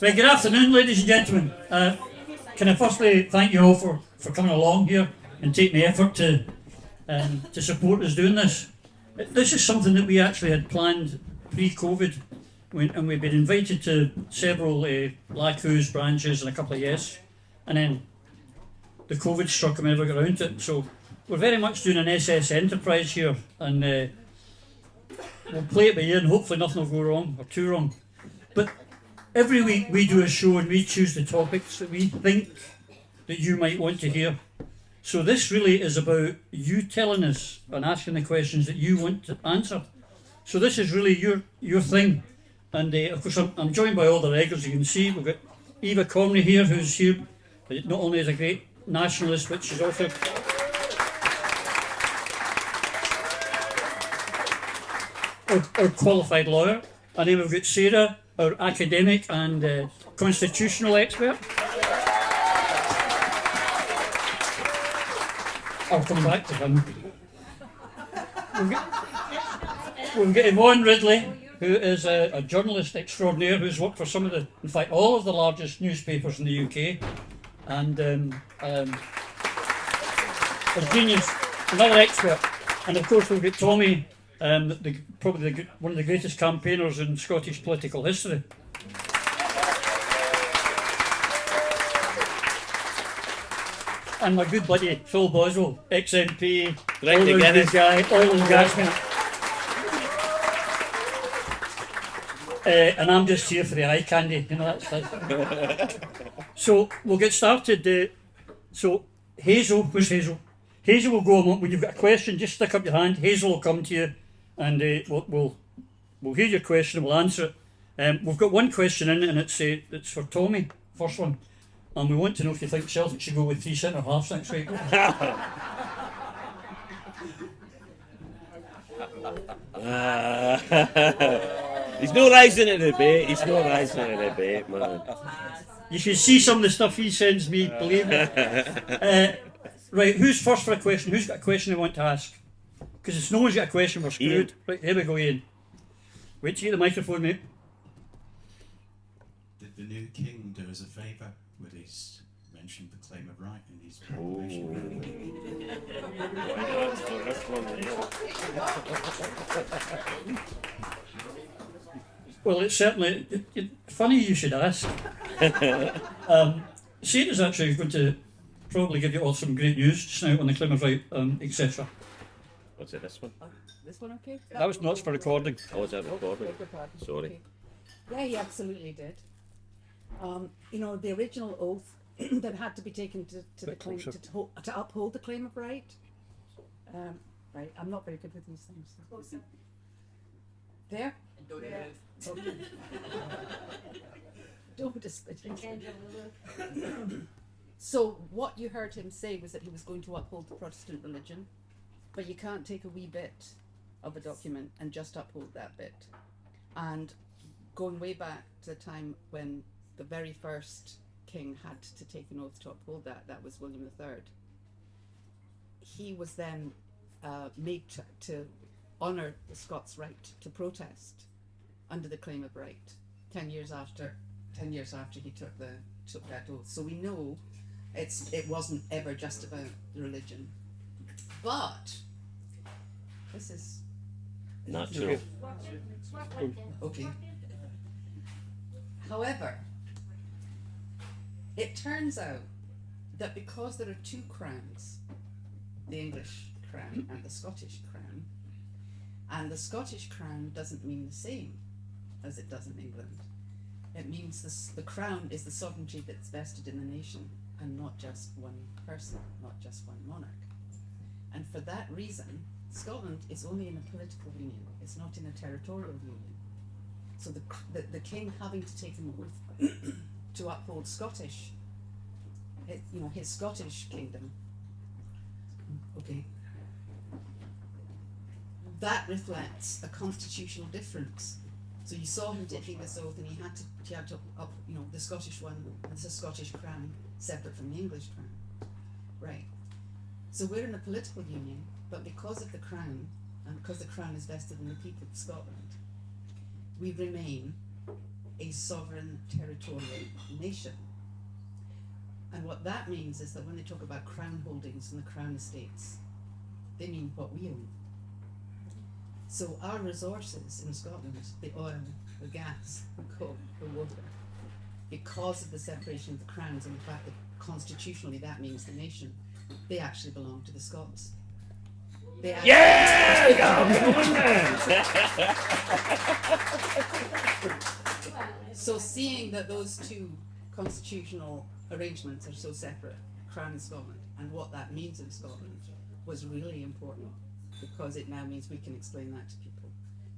Right, good afternoon, ladies and gentlemen. Can I firstly thank you all for coming along here and taking the effort to support us doing this. This is something that we actually had planned pre-COVID, and we've been invited to several LACUs branches and a couple of yes, and then the COVID struck and we never got around to it. So we're very much doing an SS enterprise here, and we'll play it by ear and hopefully nothing will go wrong or too wrong. But every week we do a show and we choose the topics that we think that you might want to hear. So this really is about you telling us and asking the questions that you want to answer. So this is really your thing. And of course I'm joined by all the regulars. You can see we've got Eva Comrie here, who's here not only is a great nationalist, but she's also our qualified lawyer. And then we've got Sara, our academic and constitutional expert. I'll come back to him. We've got Yvonne Ridley, who is a journalist extraordinaire who's worked for some of the, in fact, all of the largest newspapers in the UK. And a genius, another expert. And of course we've got Tommy, probably one of the greatest campaigners in Scottish political history. And my good buddy Phil Boswell, ex-MP, guy, oil and gas man. And I'm just here for the eye candy, you know, that's So we'll get started. So Hazel, where's Hazel? Hazel will go on when you've got a question. Just stick up your hand. Hazel will come to you, and we'll hear your question and we'll answer it. We've got one question in, and it's for Tommy. First one. And we want to know if you think Celtic should go with 3 centre halves next week. He's no rising in the debate. He's no rising in the debate, man. You should see some of the stuff he sends me, believe me. Right, who's first for a question? Who's got a question they want to ask? Because if no one's got a question, we're screwed. Ian. Right, here we go, Ian. Wait till you get the microphone, mate. Did the new king do us a favour with his mentioned the claim of right in his proclamation? Well, it's certainly funny you should ask. Sara's actually going to probably give you all some great news just now on the claim of right, etc. What's it, this one? This one okay? That was not for recording. Oh, is that recording? Sorry. Okay. Yeah, he absolutely did. You know, the original oath that had to be taken to the claim to uphold the claim of right. Right, I'm not very good with these things. So. There. Okay. Don't spit. So what you heard him say was that he was going to uphold the Protestant religion, but you can't take a wee bit of a document and just uphold that bit. And going way back to the time when the very first king had to take an oath to uphold that was William III. He was then made to honour the Scots' right to protest under the claim of right 10 years after he took that oath. So we know it wasn't ever just about the religion. But this is natural. Okay. However, it turns out that because there are 2 crowns, the English crown and the Scottish crown, and the Scottish crown doesn't mean the same as it does in England. It means the crown is the sovereignty that's vested in the nation and not just one person, not just one monarch. And for that reason, Scotland is only in a political union, it's not in a territorial union. So the king having to take an oath to uphold his Scottish kingdom, okay, that reflects a constitutional difference. So you saw him taking this oath, and he had to up, the Scottish one, and it's a Scottish crown separate from the English crown, right? So we're in a political union, but because of the crown, and because the crown is vested in the people of Scotland, we remain a sovereign territorial nation. And what that means is that when they talk about crown holdings and the crown estates, they mean what we own. So our resources in Scotland, the oil, the gas, the coal, the water, because of the separation of the crowns and the fact that constitutionally that means the nation, they actually belong to the Scots. They actually So seeing that those two constitutional arrangements are so separate, Crown and Scotland, and what that means in Scotland was really important, because it now means we can explain that to people.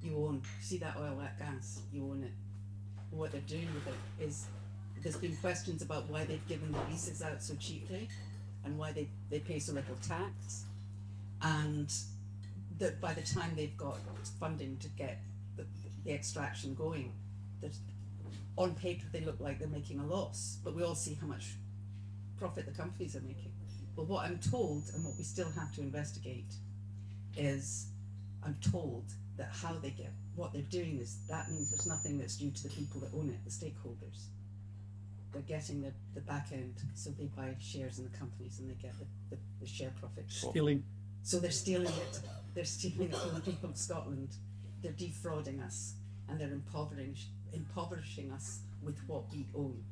You own, see that oil, that gas, you own it. What they're doing with it is, there's been questions about why they've given the leases out so cheaply and why they pay so little tax, and that by the time they've got funding to get the extraction going, that on paper they look like they're making a loss, but we all see how much profit the companies are making. But what I'm told, and what we still have to investigate, is I'm told that how they get, what they're doing is, that means there's nothing that's due to the people that own it, the stakeholders. They're getting the back end, so they buy shares in the companies and they get the share profit. Stealing. So they're stealing it. They're stealing it from the people of Scotland. They're defrauding us, and they're impoverishing us with what we own.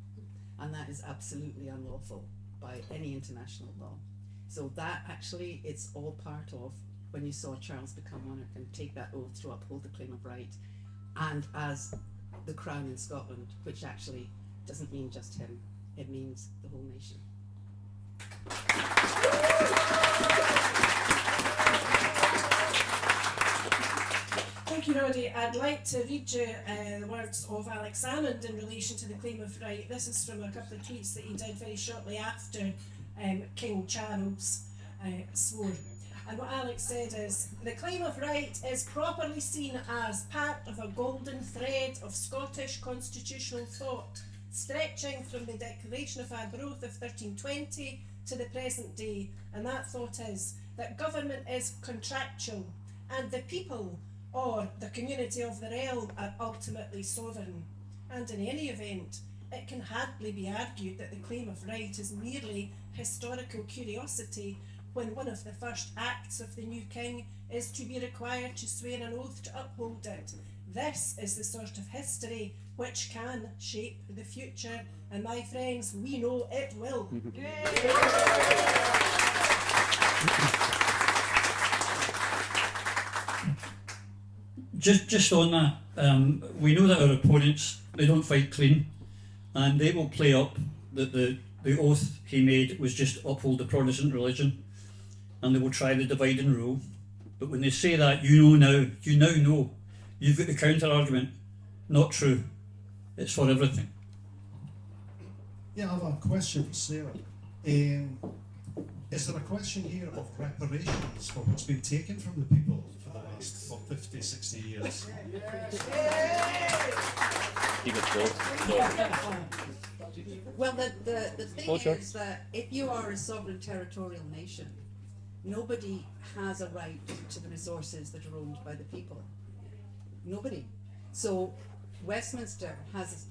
And that is absolutely unlawful by any international law. So that actually, it's all part of when you saw Charles become monarch and take that oath to uphold the claim of right, and as the Crown in Scotland, which actually doesn't mean just him, it means the whole nation. Thank you, Roddy. I'd like to read you the words of Alex Salmond in relation to the claim of right. This is from a couple of tweets that he did very shortly after King Charles swore. And what Alex said is, the claim of right is properly seen as part of a golden thread of Scottish constitutional thought, stretching from the Declaration of Arbroath of 1320 to the present day. And that thought is that government is contractual, and the people, or the community of the realm, are ultimately sovereign. And in any event, it can hardly be argued that the claim of right is merely historical curiosity, when one of the first acts of the new king is to be required to swear an oath to uphold it. This is the sort of history which can shape the future, and my friends, we know it will. Just on that, we know that our opponents, they don't fight clean, and they will play up that the oath he made was just uphold the Protestant religion, and they will try the divide and rule. But when they say that, you now know, you've got the counter argument, not true, it's for everything. Yeah, I have a question for Sarah. Is there a question here of reparations for what's been taken from the people for the last 50, 60 years? Well, the thing is that if you are a sovereign territorial nation, nobody has a right to the resources that are owned by the people. Nobody. So Westminster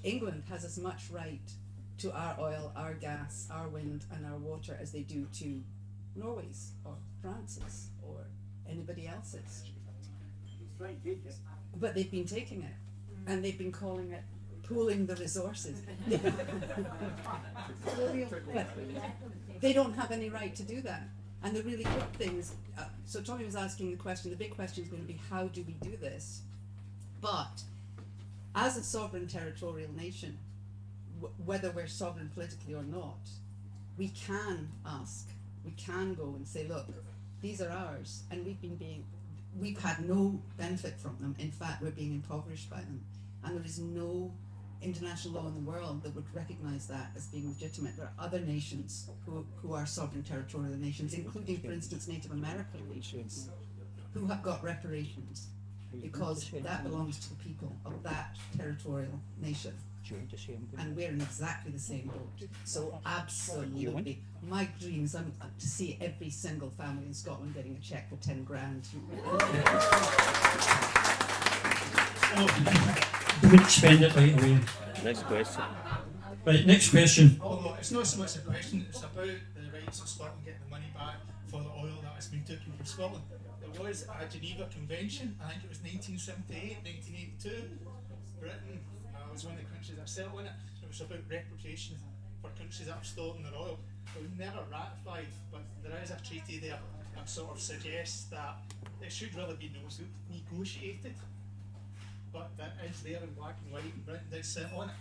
England has as much right to our oil, our gas, our wind and our water as they do to Norway's or France's or anybody else's. But they've been taking it, and they've been calling it pooling the resources. But they don't have any right to do that. And the really good thing is, so Tommy was asking the question, the big question is going to be, how do we do this? But as a sovereign territorial nation, whether we're sovereign politically or not, we can ask, we can go and say, look, these are ours, and we've had no benefit from them. In fact, we're being impoverished by them. And there is no international law in the world that would recognise that as being legitimate. There are other nations who are sovereign territorial nations, including, for instance, Native American nations, who have got reparations, because that belongs to the people of that territorial nation. And we're in exactly the same boat. So absolutely, my dreams are to see every single family in Scotland getting a cheque for 10 grand. we wouldn't spend it right away. Next question. Right, next question. Although it's not so much a question, it's about the rights of Scotland getting the money back for the oil that has been taken from Scotland. There was a Geneva Convention, I think it was 1978, 1982. Britain was one of the countries that settled on it. It was about reparations for countries that have stolen their oil. It was never ratified, but there is a treaty there that sort of suggests that it should really be negotiated. But that is there in black and white, and Britain did sit on it,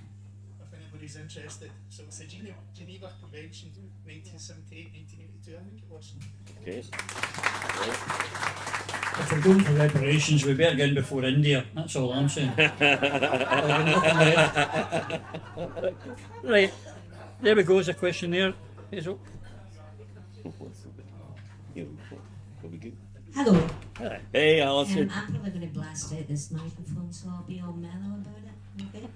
if anybody's interested. So it's the Geneva Convention, 1978, 1982, I think it was. Okay. If we're going for reparations, we better get in before India. That's all I'm saying. Right, there we go. There's a question there. Hazel. Will be good. Hello. Hey, Alison. I'm probably going to blast out this microphone, so I'll be all mellow about it. Okay.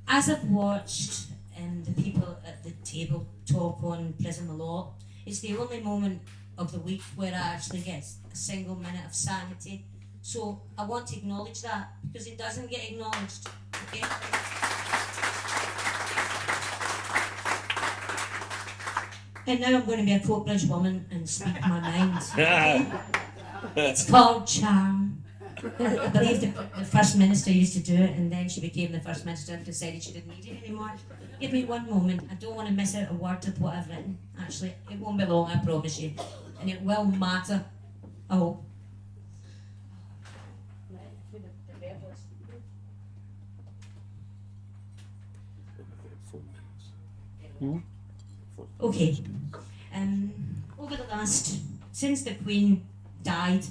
As I've watched the people at the table talk on Prism a lot, it's the only moment of the week where I actually get a single minute of sanity. So I want to acknowledge that because it doesn't get acknowledged. Okay. And now I'm going to be a Coatbridge woman and speak my mind. Okay? It's called charm. I believe the First Minister used to do it, and then she became the First Minister and decided she didn't need it anymore. Give me one moment. I don't want to miss out a word of what I've written. Actually, it won't be long, I promise you. And it will matter. I hope. Okay. Over the last, since the Queen died,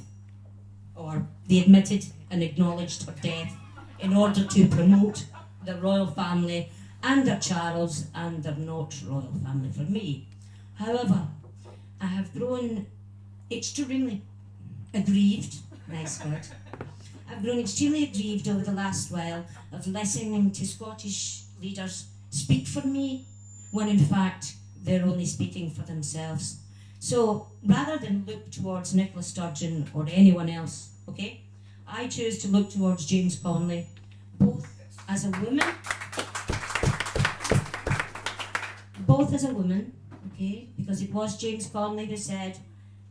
or they admitted and acknowledged her death, in order to promote the royal family and their Charles and their not royal family for me. However, I have grown extremely aggrieved, nice word. I've grown extremely aggrieved over the last while of listening to Scottish leaders speak for me, when in fact they're only speaking for themselves. So rather than look towards Nicola Sturgeon or anyone else, okay, I choose to look towards James Connolly, both as a woman, okay, because it was James Connolly who said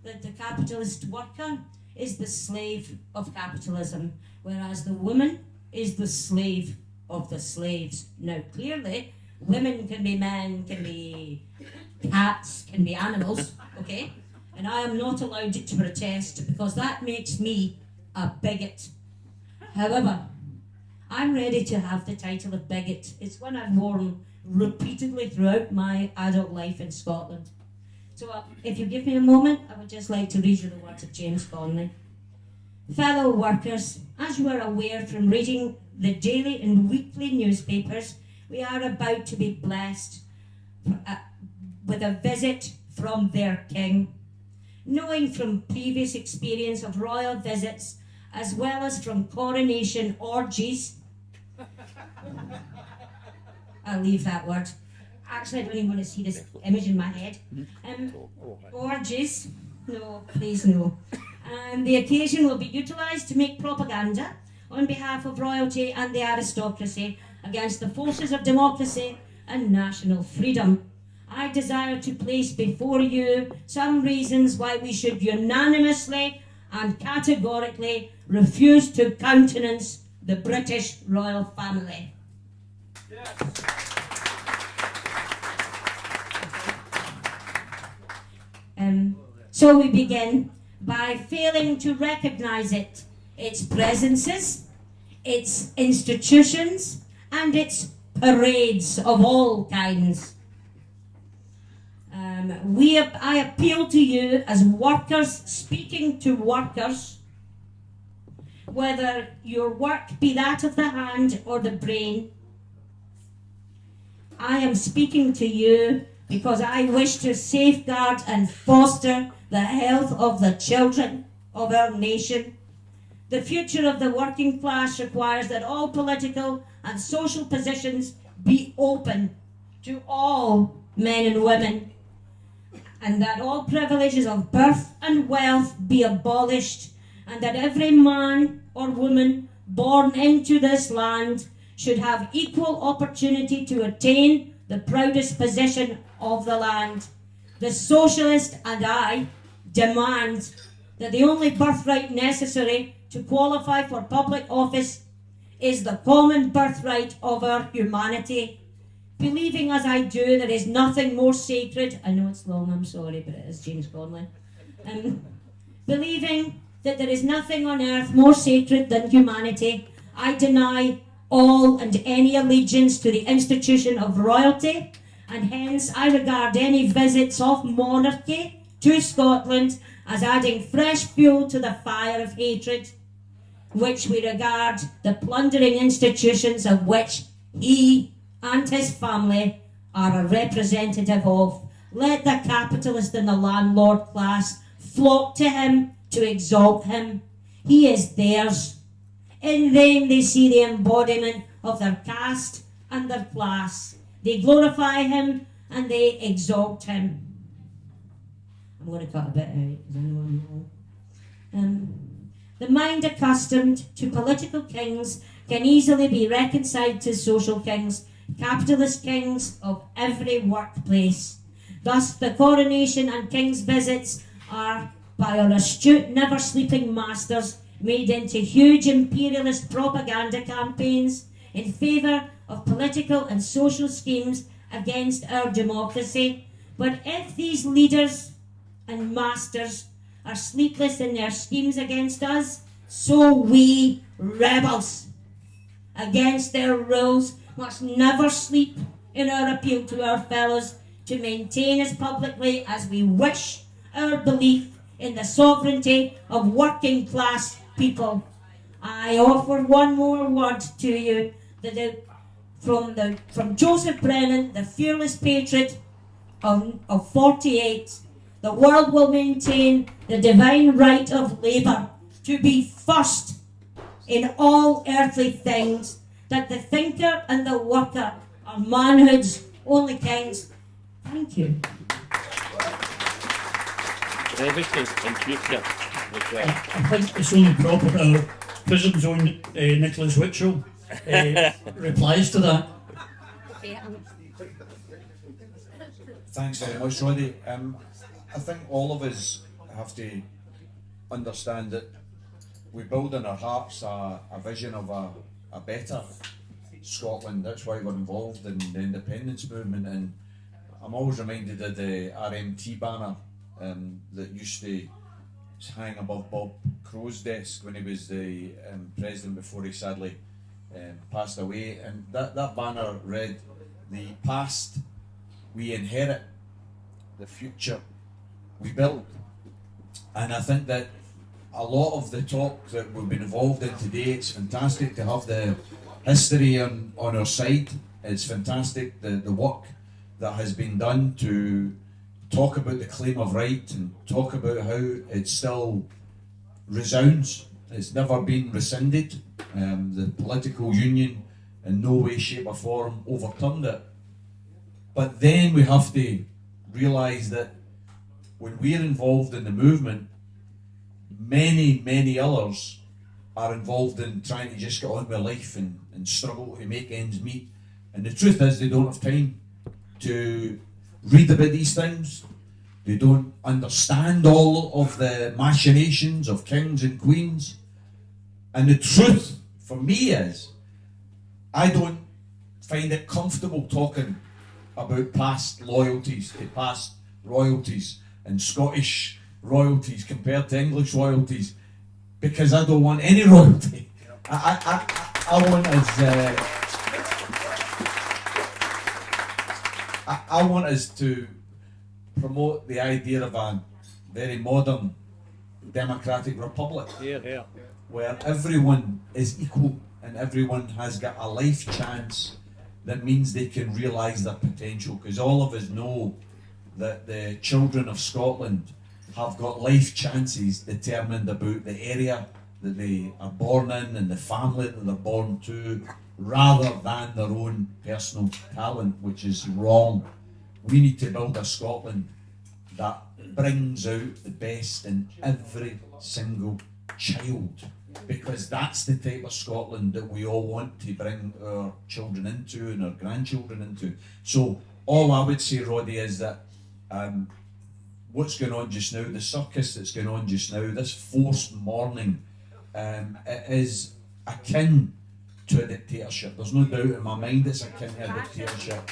that the capitalist worker is the slave of capitalism, whereas the woman is the slave of the slaves. Now, clearly, women can be men, can be cats, can be animals, okay? And I am not allowed to protest because that makes me a bigot. However, I'm ready to have the title of bigot. It's one I've worn repeatedly throughout my adult life in Scotland. So if you give me a moment, I would just like to read you the words of James Connolly. Fellow workers, as you are aware from reading the daily and weekly newspapers, we are about to be blessed with a visit from their king. Knowing from previous experience of royal visits, as well as from coronation orgies, I'll leave that word. Actually, I don't even want to see this image in my head. Orgies, no, please no. And the occasion will be utilised to make propaganda on behalf of royalty and the aristocracy against the forces of democracy and national freedom. I desire to place before you some reasons why we should unanimously and categorically refuse to countenance the British royal family. Yes. So we begin by failing to recognise it, its presences, its institutions, and its parades of all kinds. I appeal to you as workers speaking to workers, whether your work be that of the hand or the brain. I am speaking to you because I wish to safeguard and foster the health of the children of our nation. The future of the working class requires that all political and social positions be open to all men and women, and that all privileges of birth and wealth be abolished, and that every man or woman born into this land should have equal opportunity to attain the proudest position of the land. The socialist and I demand that the only birthright necessary to qualify for public office is the common birthright of our humanity. Believing as I do there is nothing more sacred, I know it's long, I'm sorry, but it is James Connolly. Believing that there is nothing on earth more sacred than humanity, I deny all and any allegiance to the institution of royalty, and hence I regard any visits of monarchy to Scotland as adding fresh fuel to the fire of hatred, which we regard the plundering institutions of which he and his family are a representative of. Let the capitalist and the landlord class flock to him to exalt him. He is theirs. In them they see the embodiment of their caste and their class. They glorify him and they exalt him. I'm going to cut a bit out because I know I'm wrong. The mind accustomed to political kings can easily be reconciled to social kings, capitalist kings of every workplace. Thus the coronation and king's visits are, by our astute, never-sleeping masters, made into huge imperialist propaganda campaigns in favour of political and social schemes against our democracy. But if these leaders and masters are sleepless in their schemes against us, so we, rebels against their rules, must never sleep in our appeal to our fellows to maintain as publicly as we wish our belief in the sovereignty of working class people. I offer one more word to you from Joseph Brennan, the fearless patriot of 48. The world will maintain the divine right of labour to be first in all earthly things, that the thinker and the worker are manhood's only kings. Thank you. Everything in future. I think it's only proper that our Prism's own Nicholas Witchell replies to that. Thanks very much, Roddy. I think all of us have to understand that we build in our hearts a vision of a better Scotland. That's why we're involved in the independence movement, and I'm always reminded of the RMT banner that used to hang above Bob Crow's desk when he was the president before he sadly passed away, and that banner read, "The past we inherit, the future we build." And I think that a lot of the talk that we've been involved in today, it's fantastic to have the history on our side. It's fantastic the work that has been done to talk about the claim of right and talk about how it still resounds. It's never been rescinded. The political union in no way, shape or form overturned it. But then we have to realise that when we're involved in the movement, many others are involved in trying to just get on with life and struggle to make ends meet. And the truth is, they don't have time to read about these things. They don't understand all of the machinations of kings and queens. And the truth for me is, I don't find it comfortable talking about past loyalties to past royalties and Scottish royalties compared to English royalties, because I don't want any royalty. I want us I want us to promote the idea of a very modern democratic republic where everyone is equal and everyone has got a life chance. That means they can realise their potential, because all of us know that the children of Scotland have got life chances determined about the area that they are born in and the family that they're born to, rather than their own personal talent, which is wrong. We need to build a Scotland that brings out the best in every single child. because that's the type of Scotland that we all want to bring our children into and our grandchildren into. So all I would say, Roddy, is that what's going on just now, the circus that's going on just now, this forced mourning, it is akin to a dictatorship. There's no doubt in my mind it's akin to a dictatorship.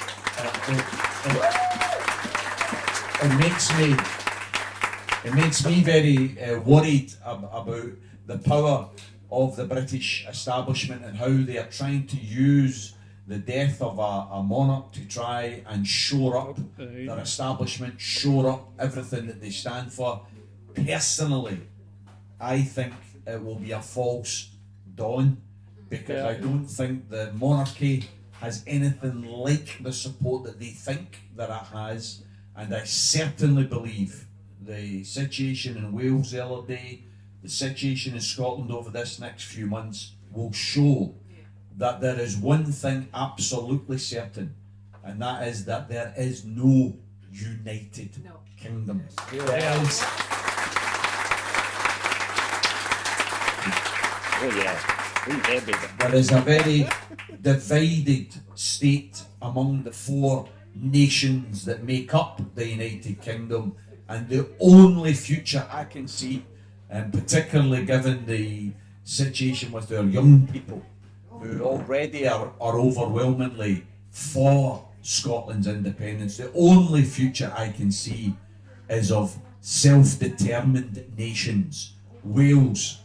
It makes me very worried about the power of the British establishment and how they are trying to use the death of a monarch to try and shore up their establishment, shore up everything that they stand for. Personally, I think it will be a false dawn, because I don't think the monarchy has anything like the support that they think that it has, and I certainly believe the situation in Wales the other day, the situation in Scotland over this next few months will show that there is one thing absolutely certain, and that is that there is no united kingdom. There is. Oh yeah. There is a very divided state among the four nations that make up the United Kingdom, and the only future I can see, and particularly given the situation with our young people, who already are overwhelmingly for Scotland's independence, the only future I can see is of self-determined nations: Wales,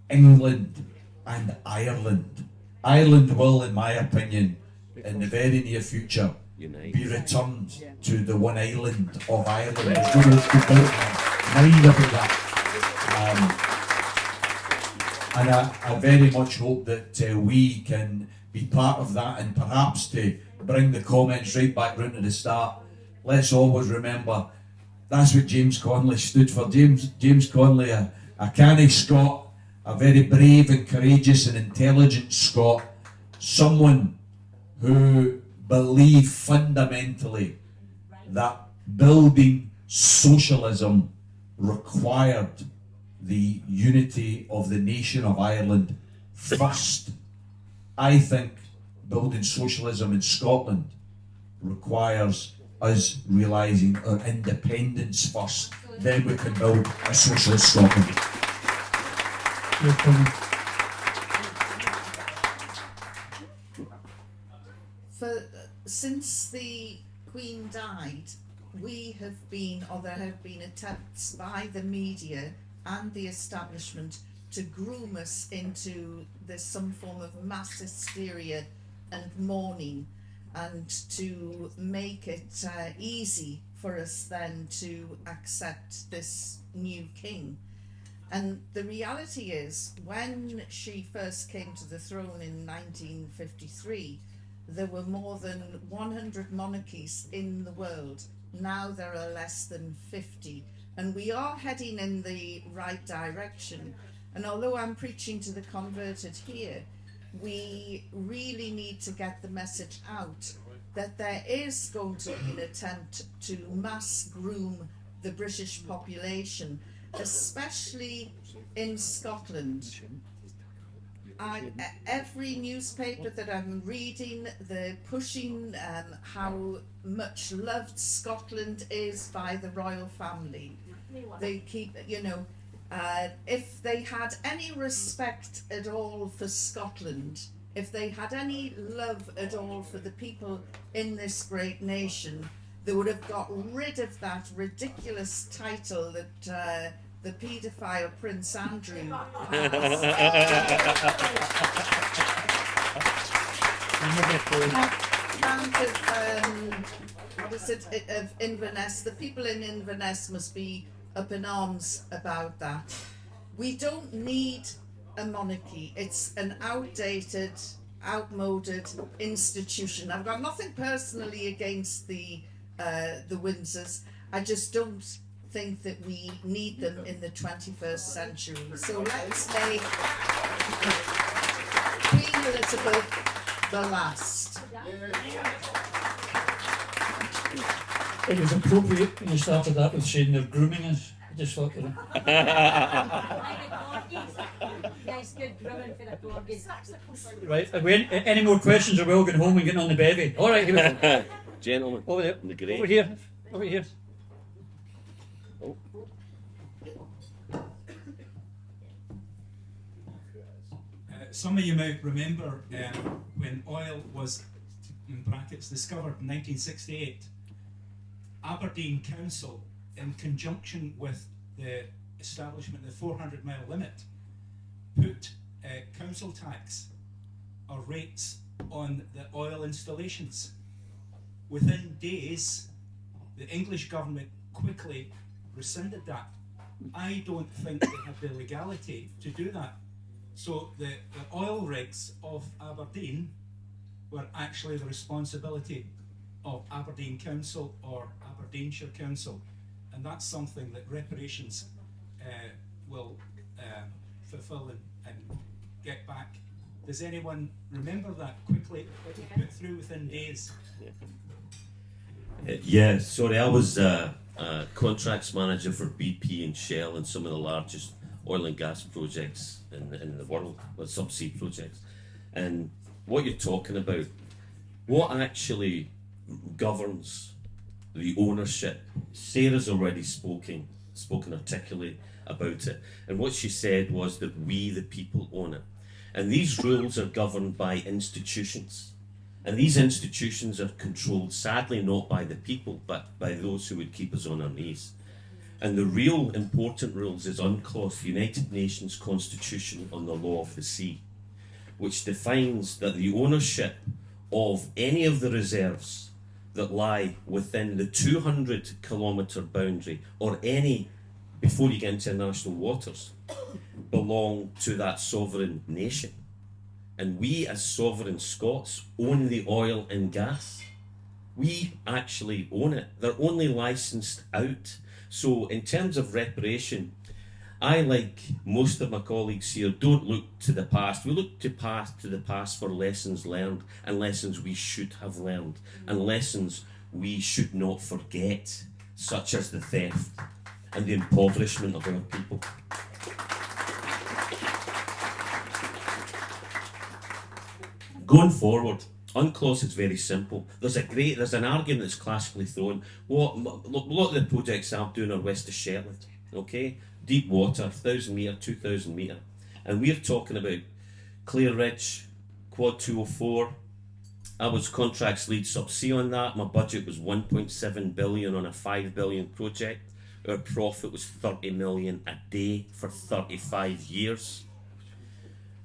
England and Ireland. Ireland will, in my opinion, in the very near future, be returned to the one island of Ireland. There's no mind about that. And I very much hope that we can be part of that, and perhaps to bring the comments right back round to the start. Let's always remember that's what James Connolly stood for. James Connolly, a canny Scot, a very brave and courageous and intelligent Scot, someone who believed fundamentally that building socialism required the unity of the nation of Ireland first. I think building socialism in Scotland requires us realising our independence first. Then we can build a socialist Scotland. Since the Queen died, there have been attempts by the media and the establishment to groom us into some form of mass hysteria and mourning, and to make it easy for us then to accept this new king. And the reality is, when she first came to the throne in 1953, there were more than 100 monarchies in the world. Now there are less than 50. And we are heading in the right direction. And although I'm preaching to the converted here, we really need to get the message out that there is going to be an attempt to mass groom the British population, especially in Scotland. Every newspaper that I'm reading, they're pushing how much loved Scotland is by the royal family. They keep, if they had any respect at all for Scotland, if they had any love at all for the people in this great nation, they would have got rid of that ridiculous title that the paedophile Prince Andrew has. Of Inverness. The people in Inverness must be up in arms about that. We don't need a monarchy. It's an outdated, outmoded institution. I've got nothing personally against the Windsors. I just don't think that we need them in the 21st century. So let's make Queen Elizabeth the last. It was appropriate when you started that with saying they're grooming us. I just thought, Nice, good drumming for the organ. Right, have we any more questions, or we're all going home and getting on the bevy? All right, here we go. Gentlemen. Over there. In the grey. Over here. Over here. Oh. Some of you might remember when oil was, in brackets, discovered in 1968. Aberdeen Council, in conjunction with the establishment of the 400-mile limit, put council tax or rates on the oil installations. Within days, the English government quickly rescinded that. I don't think they have the legality to do that. So the oil rigs of Aberdeen were actually the responsibility of Aberdeen Council or Aberdeenshire Council, and that's something that reparations will fulfil and get back. Does anyone remember that quickly? Put through within days. Yeah, sorry, I was contracts manager for BP and Shell and some of the largest oil and gas projects in the world, with subsea projects. And what you're talking about, what actually governs the ownership? Sarah's already spoken articulately about it, and what she said was that we, the people, own it. And these rules are governed by institutions. And these institutions are controlled, sadly, not by the people, but by those who would keep us on our knees. And the real important rules is UNCLOS, the United Nations Constitution on the Law of the Sea, which defines that the ownership of any of the reserves that lie within the 200-kilometre boundary, or any, before you get into international waters, belong to that sovereign nation. And we, as sovereign Scots, own the oil and gas. We actually own it. They're only licensed out. So in terms of reparation, I, like most of my colleagues here, don't look to the past. We look to the past for lessons learned, and lessons we should have learned, and lessons we should not forget, such as the theft and the impoverishment of our people. Going forward, UNCLOS is very simple. There's an argument that's classically thrown. A lot of the projects I'm doing are west of Shetland, okay? Deep water, 1,000 metre, 2,000 metre. And we're talking about Clare Ridge, Quad 204. I was contracts lead subsea on that. My budget was 1.7 billion on a 5 billion project. Our profit was 30 million a day for 35 years.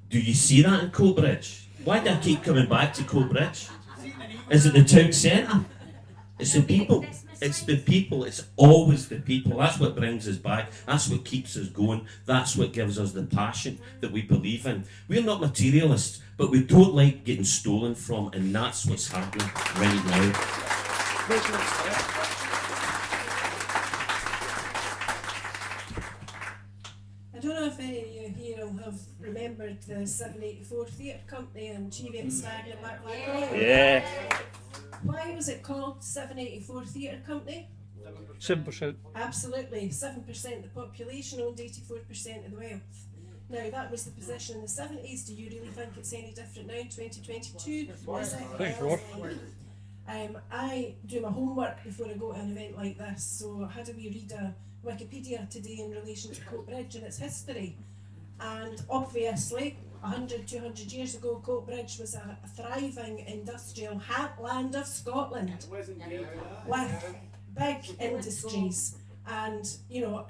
Do you see that in Coatbridge? Why do I keep coming back to Coatbridge? Is it the town centre? It's the people. It's the people. It's always the people. That's what brings us back. That's what keeps us going. That's what gives us the passion that we believe in. We're not materialists, but we don't like getting stolen from, and that's what's happening right now. I don't know if any of you here will have remembered the 784 Theatre Company and Cheviot Stag and MacLeod. Yeah. Why was it called 784 Theatre Company? 7%. Absolutely, 7% of the population owned 84% of the wealth. Now that was the position in the 70s. Do you really think it's any different now in 2022? Is it? I do my homework before I go to an event like this, so I had a wee read of Wikipedia today in relation to Coatbridge and its history. And obviously, 100, 200 years ago, Coatbridge was a thriving industrial heartland of Scotland with big industries and, you know,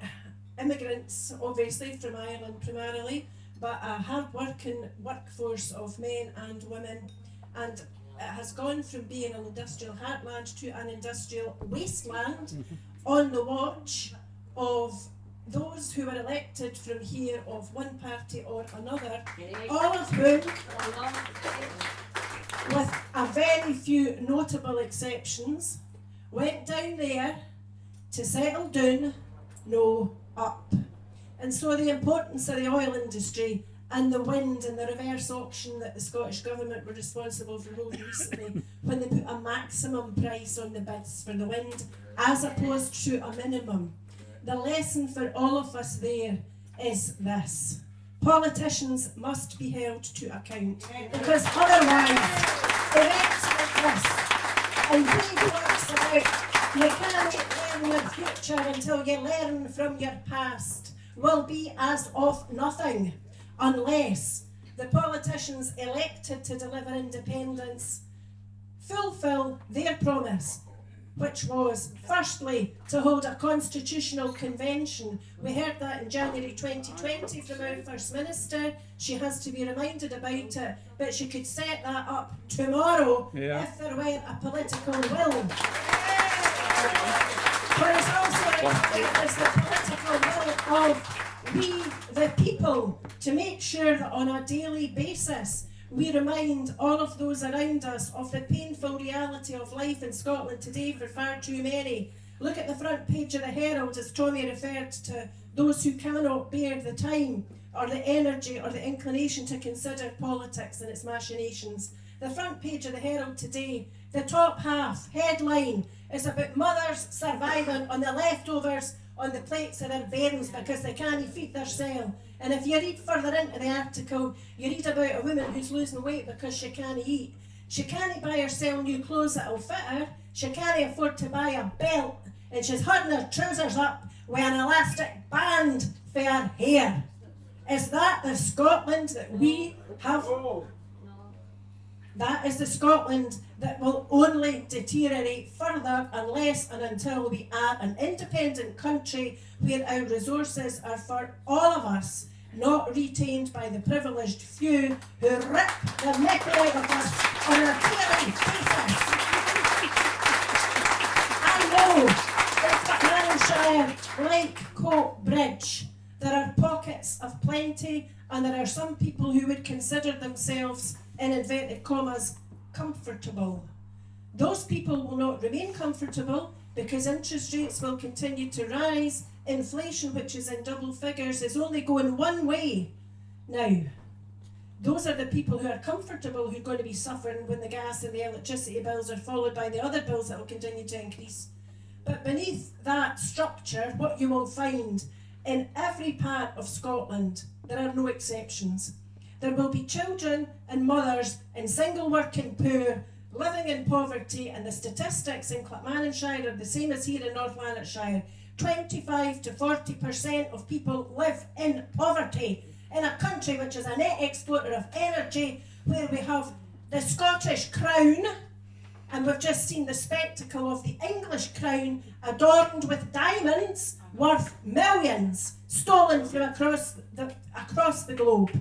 immigrants, obviously, from Ireland primarily, but a hard-working workforce of men and women. And it has gone from being an industrial heartland to an industrial wasteland on the watch of those who were elected from here of one party or another, all of whom, with a very few notable exceptions, went down there to settle down, no up. And so the importance of the oil industry and the wind and the reverse auction that the Scottish Government were responsible for holding recently, when they put a maximum price on the bids for the wind as opposed to a minimum. The lesson for all of us there is this: Politicians must be held to account, because otherwise, events like this, and he talks about you cannot learn your future until you learn from your past, will be as of nothing unless the politicians elected to deliver independence fulfil their promise, which was, firstly, to hold a constitutional convention. We heard that in January 2020 from our First Minister. She has to be reminded about it, but she could set that up tomorrow if there were a political will. But it's also the political will of we, the people, to make sure that on a daily basis we remind all of those around us of the painful reality of life in Scotland today for far too many. Look at the front page of the Herald, as Tommy referred to those who cannot bear the time or the energy or the inclination to consider politics and its machinations. The front page of the Herald today, the top half, headline, is about mothers surviving on the leftovers on the plates of their bairns because they can't feed themselves. And if you read further into the article, you read about a woman who's losing weight because she can't eat. She can't buy herself new clothes that'll fit her. She can't afford to buy a belt. And she's holding her trousers up with an elastic band for her hair. Is that the Scotland that we have? That is the Scotland that will only deteriorate further unless and until we are an independent country where our resources are for all of us, not retained by the privileged few who rip the mickey out of us on a daily basis. I know that Connolly, like Coatbridge, there are pockets of plenty, and there are some people who would consider themselves, in inverted commas, comfortable. Those people will not remain comfortable because interest rates will continue to rise. Inflation, which is in double figures, is only going one way. Now, those are the people who are comfortable who are going to be suffering when the gas and the electricity bills are followed by the other bills that will continue to increase. But beneath that structure, what you will find in every part of Scotland, there are no exceptions. There will be children and mothers and single working poor living in poverty, and the statistics in Clackmannanshire are the same as here in North Lanarkshire. 25 to 40% of people live in poverty in a country which is a net exporter of energy, where we have the Scottish crown, and we've just seen the spectacle of the English crown adorned with diamonds worth millions stolen from across the globe.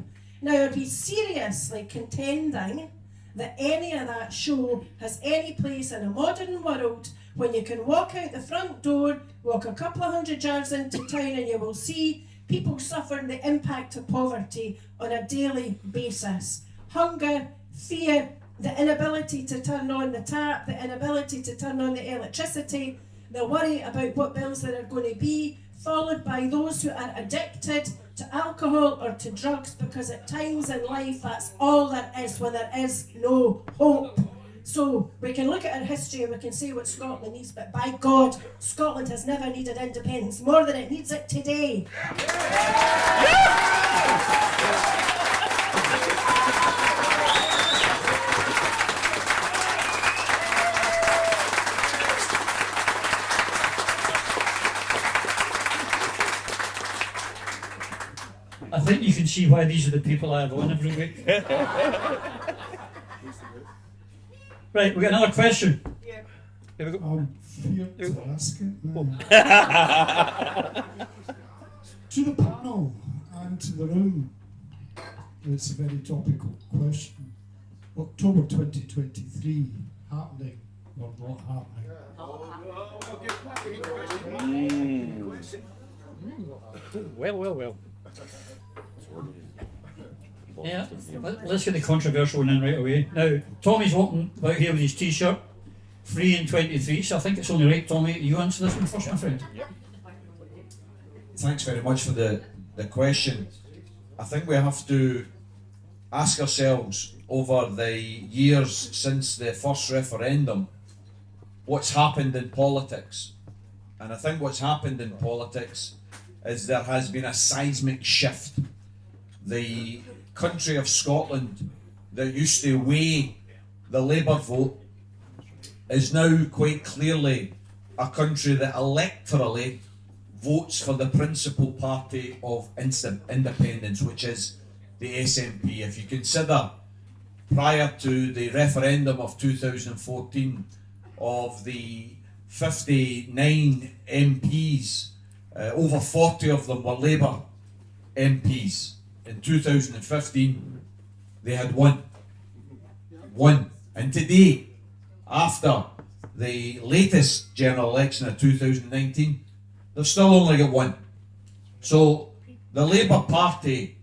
Now, are we seriously contending that any of that show has any place in a modern world when you can walk out the front door, walk a couple of 100 yards into town, and you will see people suffering the impact of poverty on a daily basis? Hunger, fear, the inability to turn on the tap, the inability to turn on the electricity, the worry about what bills there are going to be, followed by those who are addicted to alcohol or to drugs, because at times in life that's all there is when there is no hope. So we can look at our history and we can say what Scotland needs, but by God, Scotland has never needed independence more than it needs it today. I think you can see why these are the people I have on every week. Right, we got another question. I'm feared to ask it now. To the panel and to the room, it's a very topical question. October 2023, happening or not happening? Well. Yeah, let's get the controversial one in right away. Now, Tommy's walking out here with his t-shirt, free in 23, so I think it's only right, Tommy, you answer this one first, my friend. Thanks very much for the question. I think we have to ask ourselves over the years since the first referendum, what's happened in politics. And I think what's happened in politics is there has been a seismic shift the country of Scotland that used to weigh the Labour vote is now quite clearly a country that electorally votes for the principal party of independence, which is the SNP. If you consider prior to the referendum of 2014, of the 59 MPs, over 40 of them were Labour MPs. In 2015, they had one. And today, after the latest general election of 2019, they've still only got one. So the Labour Party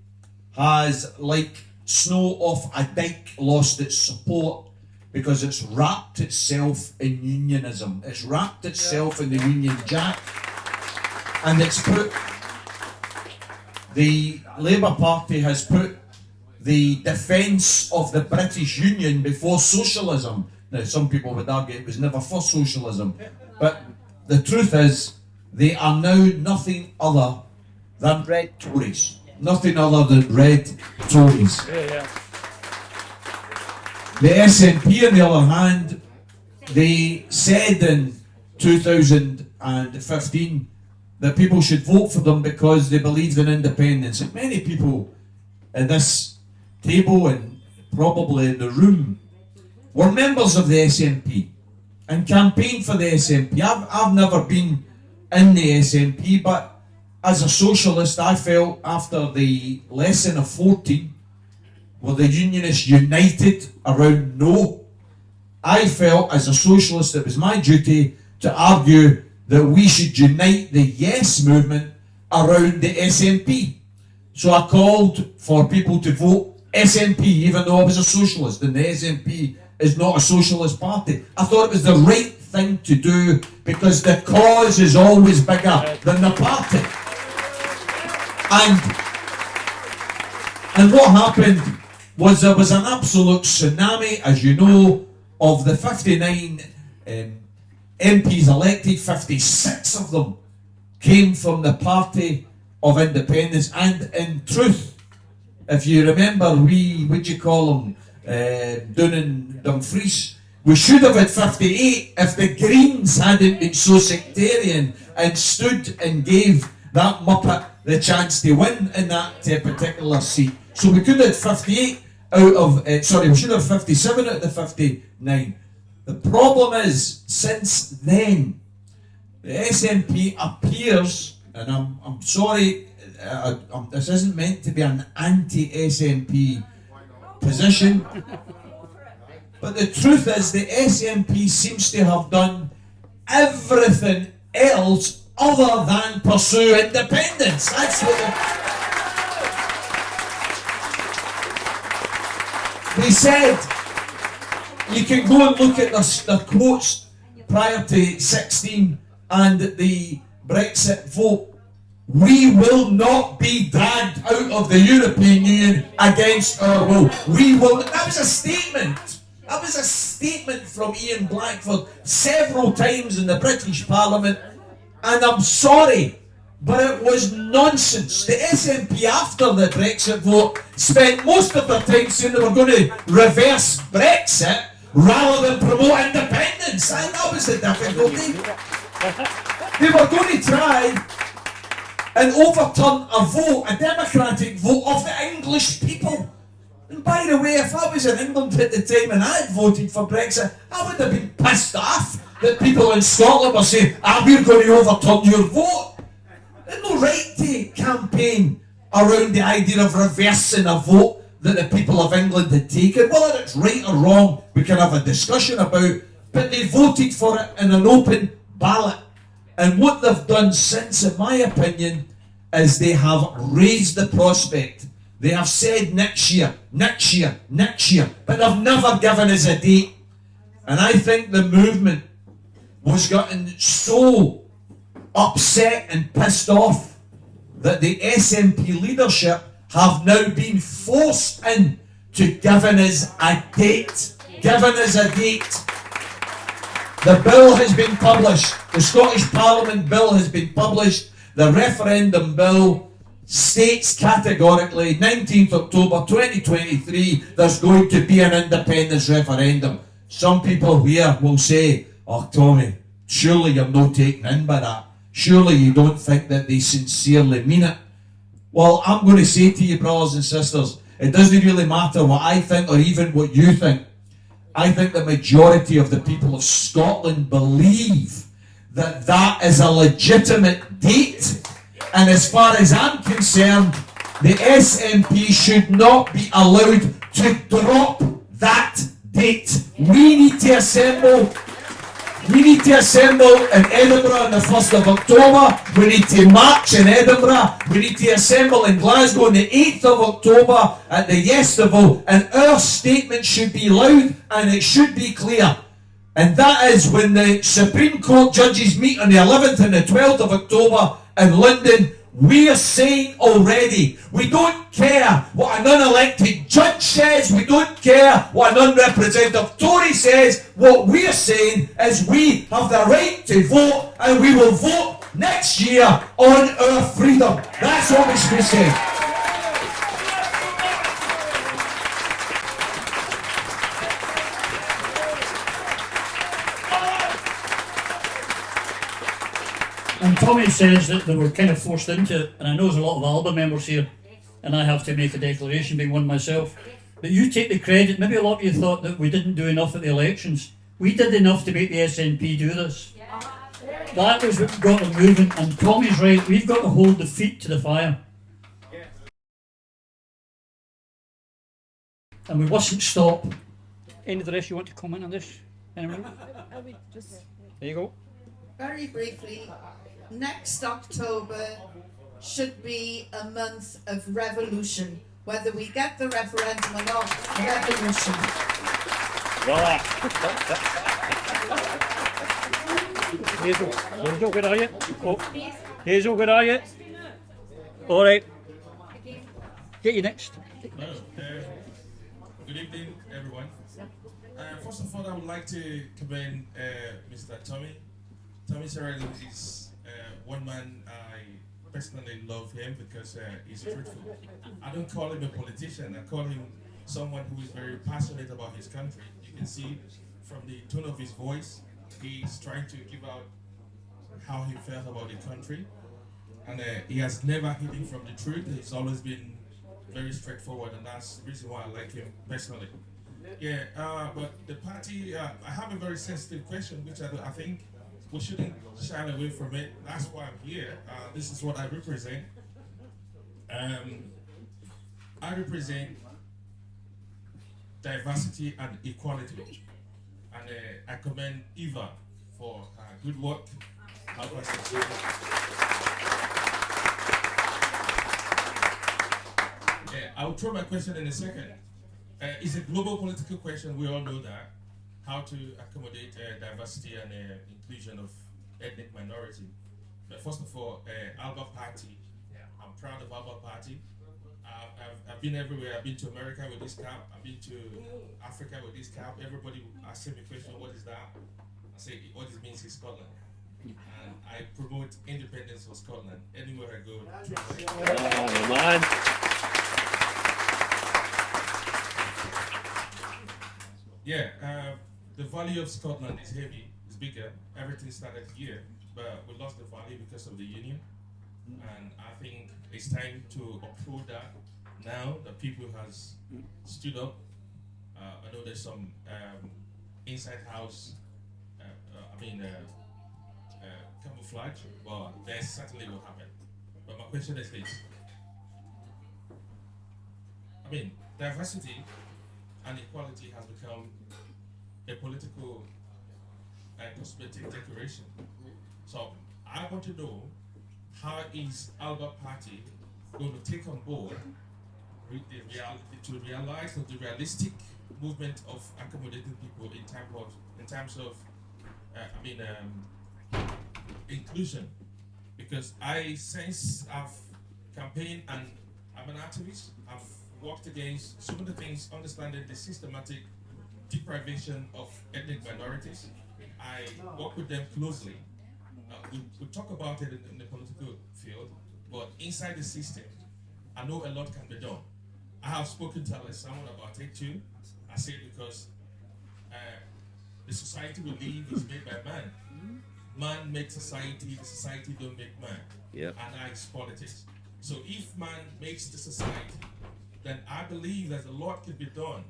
has, like snow off a dike, lost its support because it's wrapped itself in unionism. It's wrapped itself in the Union Jack, and it's put, the Labour Party has put the defence of the British Union before socialism. Now, some people would argue it was never for socialism, but the truth is, they are now nothing other than red Tories. Nothing other than red Tories. The SNP, on the other hand, they said in 2015 that people should vote for them because they believed in independence. And many people at this table and probably in the room were members of the SNP and campaigned for the SNP. I've never been in the SNP, but as a socialist, I felt after the lesson of 14, were the Unionists united around no? I felt as a socialist it was my duty to argue that we should unite the yes movement around the SNP. So I called for people to vote SNP, even though I was a socialist, and the SNP is not a socialist party. I thought it was the right thing to do because the cause is always bigger than the party. And what happened was there was an absolute tsunami, as you know, of the 59 MPs elected. 56 of them came from the Party of Independence, and in truth, if you remember, what'd you call them, down in Dumfries, we should have had 58 if the Greens hadn't been so sectarian and stood and gave that muppet the chance to win in that particular seat. So we could have 58 out of, we should have 57 out of the 59. The problem is, since then, the SNP appears, and I'm sorry, this isn't meant to be an anti-SNP position, but the truth is the SNP seems to have done everything else other than pursue independence. That's what they said. You can go and look at the quotes prior to 16 and the Brexit vote. We will not be dragged out of the European Union against our will. We will. That was a statement. That was a statement from Ian Blackford several times in the British Parliament. And I'm sorry, but it was nonsense. The SNP, after the Brexit vote, spent most of their time saying they were going to reverse Brexit rather than promote independence. And that was the difficulty. They were going to try and overturn a vote, a democratic vote of the English people. And by the way, if I was in England at the time and I had voted for Brexit, I would have been pissed off that people in Scotland were saying, we're going to overturn your vote. They had no right to campaign around the idea of reversing a vote that the people of England had taken. Whether it's right or wrong, we can have a discussion about, but they voted for it in an open ballot. And what they've done since, in my opinion, is they have raised the prospect. They have said next year, but they've never given us a date. And I think the movement was gotten so upset and pissed off that the SNP leadership have now been forced in to giving us a date. The bill has been published. The Scottish Parliament bill has been published. The referendum bill states categorically, 19th October 2023, there's going to be an independence referendum. Some people here will say, oh Tommy, surely you're not taken in by that. Surely you don't think that they sincerely mean it. Well, I'm going to say to you, brothers and sisters, it doesn't really matter what I think or even what you think. I think the majority of the people of Scotland believe that that is a legitimate date. And as far as I'm concerned, the SNP should not be allowed to drop that date. We need to assemble. We need to assemble in Edinburgh on the 1st of October. We need to march in Edinburgh. We need to assemble in Glasgow on the 8th of October at the Festival. And our statement should be loud and it should be clear. And that is when the Supreme Court judges meet on the 11th and the 12th of October in London. We are saying already, we don't care what an unelected judge says, we don't care what an unrepresentative Tory says. What we're saying is we have the right to vote, and we will vote next year on our freedom. That's what we should be saying. And Tommy says that they were kind of forced into it, and I know there's a lot of ALBA members here, and I have to make a declaration, being one myself. But you take the credit. Maybe a lot of you thought that we didn't do enough at the elections. We did enough to make the SNP do this. That was what got them moving, and Tommy's right, we've got to hold the feet to the fire. And we mustn't stop. Any of the rest you want to comment on this? Anyone? There you go. Very briefly, next October should be a month of revolution. Whether we get the referendum or not, revolution. Hazel, where are you? Oh, Hazel, where are you? All right. Get you next. Hello. Good evening, everyone. First of all, I would like to commend Mr. Tommy Sheridan is one man I personally love him because he's truthful. I don't call him a politician. I call him someone who is very passionate about his country. You can see from the tone of his voice, he's trying to give out how he felt about the country. And he has never hidden from the truth. He's always been very straightforward, and that's the reason why I like him personally. Yeah, but the party, I have a very sensitive question, which I think we shouldn't shy away from it. That's why I'm here. This is what I represent. I represent diversity and equality. And I commend Eva for her good work. I'll throw my question in a second. It's a global political question, we all know that. How to accommodate diversity and inclusion of ethnic minority. But first of all, ALBA Party. I'm proud of ALBA Party. I've been everywhere. I've been to America with this cap. I've been to Africa with this cap. Everybody asks me a question, what is that? I say, what it means is Scotland. And I promote independence for Scotland. Anywhere I go. Oh, man. Yeah, the value of Scotland is heavy, it's bigger. Everything started here, but we lost the value because of the union. And I think it's time to uphold that now that people has stood up. I know there's some inside house, camouflage, but that's certainly what happened. But my question is this. Diversity and equality has become a political cosmetic decoration. So I want to know, how is ALBA Party going to take on board the realize the realistic movement of accommodating people in terms of inclusion? Because I sense I've campaigned and I'm an activist. I've worked against some of the things, understanding the systematic deprivation of ethnic minorities. I work with them closely. We talk about it in the political field, but inside the system, I know a lot can be done. I have spoken to someone about it too. I say because the society we live is made by man. Man makes society, the society don't make man. Yep. And that is politics. So if man makes the society, then I believe that a lot can be done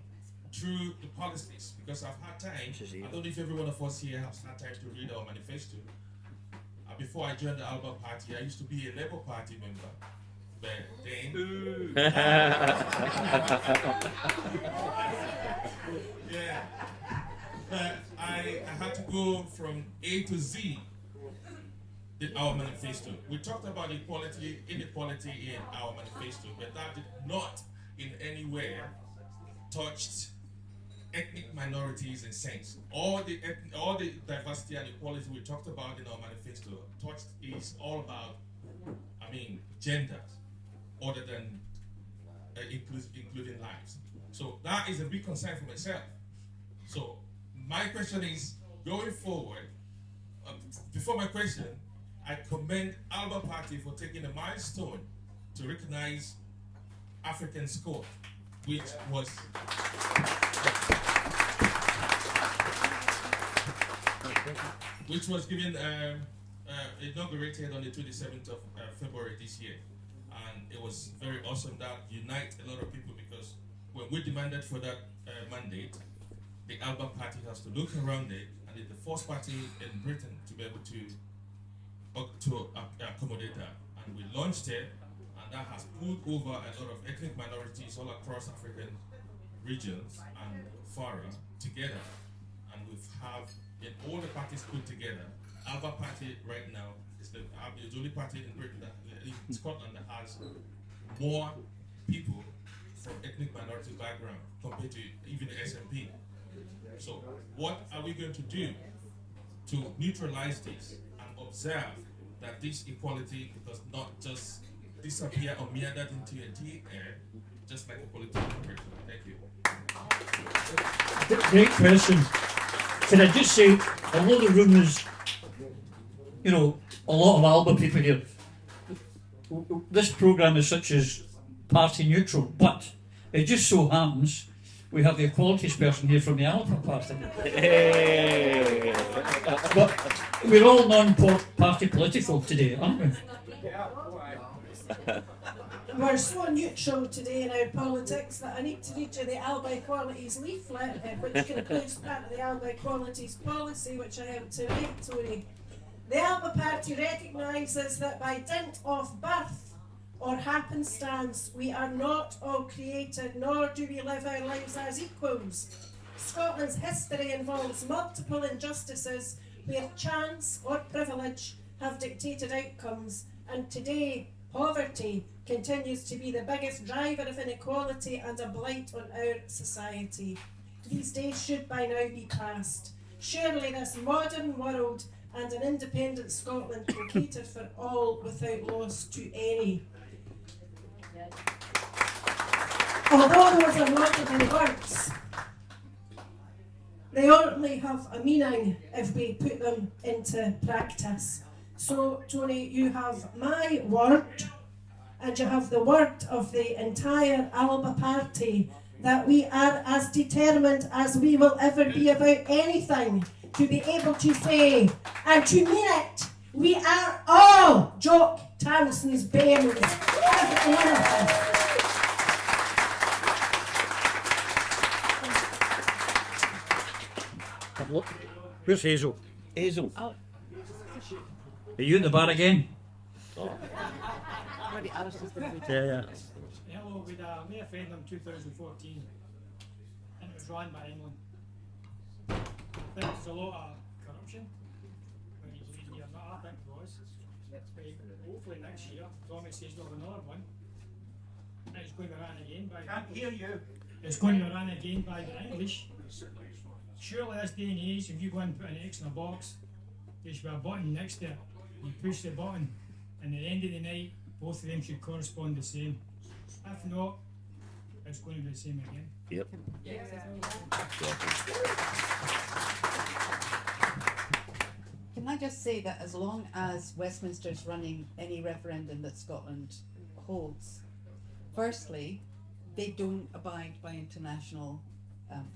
through the politics, because I've had time, I don't know if every one of us here has had time to read our manifesto. Before I joined the Alba Party, I used to be a Labour Party member. But then, yeah, but I had to go from A to Z in our manifesto. We talked about equality, inequality in our manifesto, but that did not in any way touched ethnic minorities in sense. All the diversity and equality we talked about in our manifesto is all about, gender, other than including lives. So that is a big concern for myself. So my question is, going forward, before my question, I commend Alba Party for taking a milestone to recognize African Sport, which was given inaugurated on the 27th of February this year, and it was very awesome. That unite a lot of people, because when we demanded for that mandate, the Alba Party has to look around it, and it's the first party in Britain to be able to accommodate that, and we launched it, and that has pulled over a lot of ethnic minorities all across African regions and FARA together, and we've have in all the parties put together. Alba Party right now is the only party in Britain in Scotland that has more people from ethnic minority background compared to even the SNP. So what are we going to do to neutralize this and observe that this equality does not just disappear or meander into a dead air, just like a political operation? Thank you. Great question. Can I just say, although the room is, a lot of Alba people here, this programme is such as party neutral, but it just so happens we have the equalities person here from the Alba Party. But we're all non-party political today, aren't we? We're so neutral today in our politics that I need to read you the Alba Equalities leaflet, which concludes part of the Alba Equalities policy, which I helped to write, Tony. The Alba Party recognises that by dint of birth or happenstance, we are not all created, nor do we live our lives as equals. Scotland's history involves multiple injustices where chance or privilege have dictated outcomes, and today poverty continues to be the biggest driver of inequality and a blight on our society. These days should by now be past. Surely this modern world and an independent Scotland can cater for all without loss to any. Although those are laudable words, they only have a meaning if we put them into practice. So, Tony, you have my word, and you have the word of the entire Alba Party that we are as determined as we will ever be about anything to be able to say, and to mean it, we are all Jock Townsend's bairns, every one of us. Where's Hazel? Hazel. Are you in the bar again? Oh. Yeah. Hello, we had a referendum 2014, and it was run by England. I think there's a lot of corruption. When he's leading here, but I think there was. But hopefully next year, Tommy says there'll be another one. And it's going to be run again by. Can't hear you. It's going to be run again by the English. Surely this day and age, if you go and put an X in a box, there should be a button next to it. You push the button, and at the end of the night, both of them should correspond the same. If not, it's going to be the same again. Can Can I just say that as long as Westminster's running any referendum that Scotland holds, firstly, they don't abide by international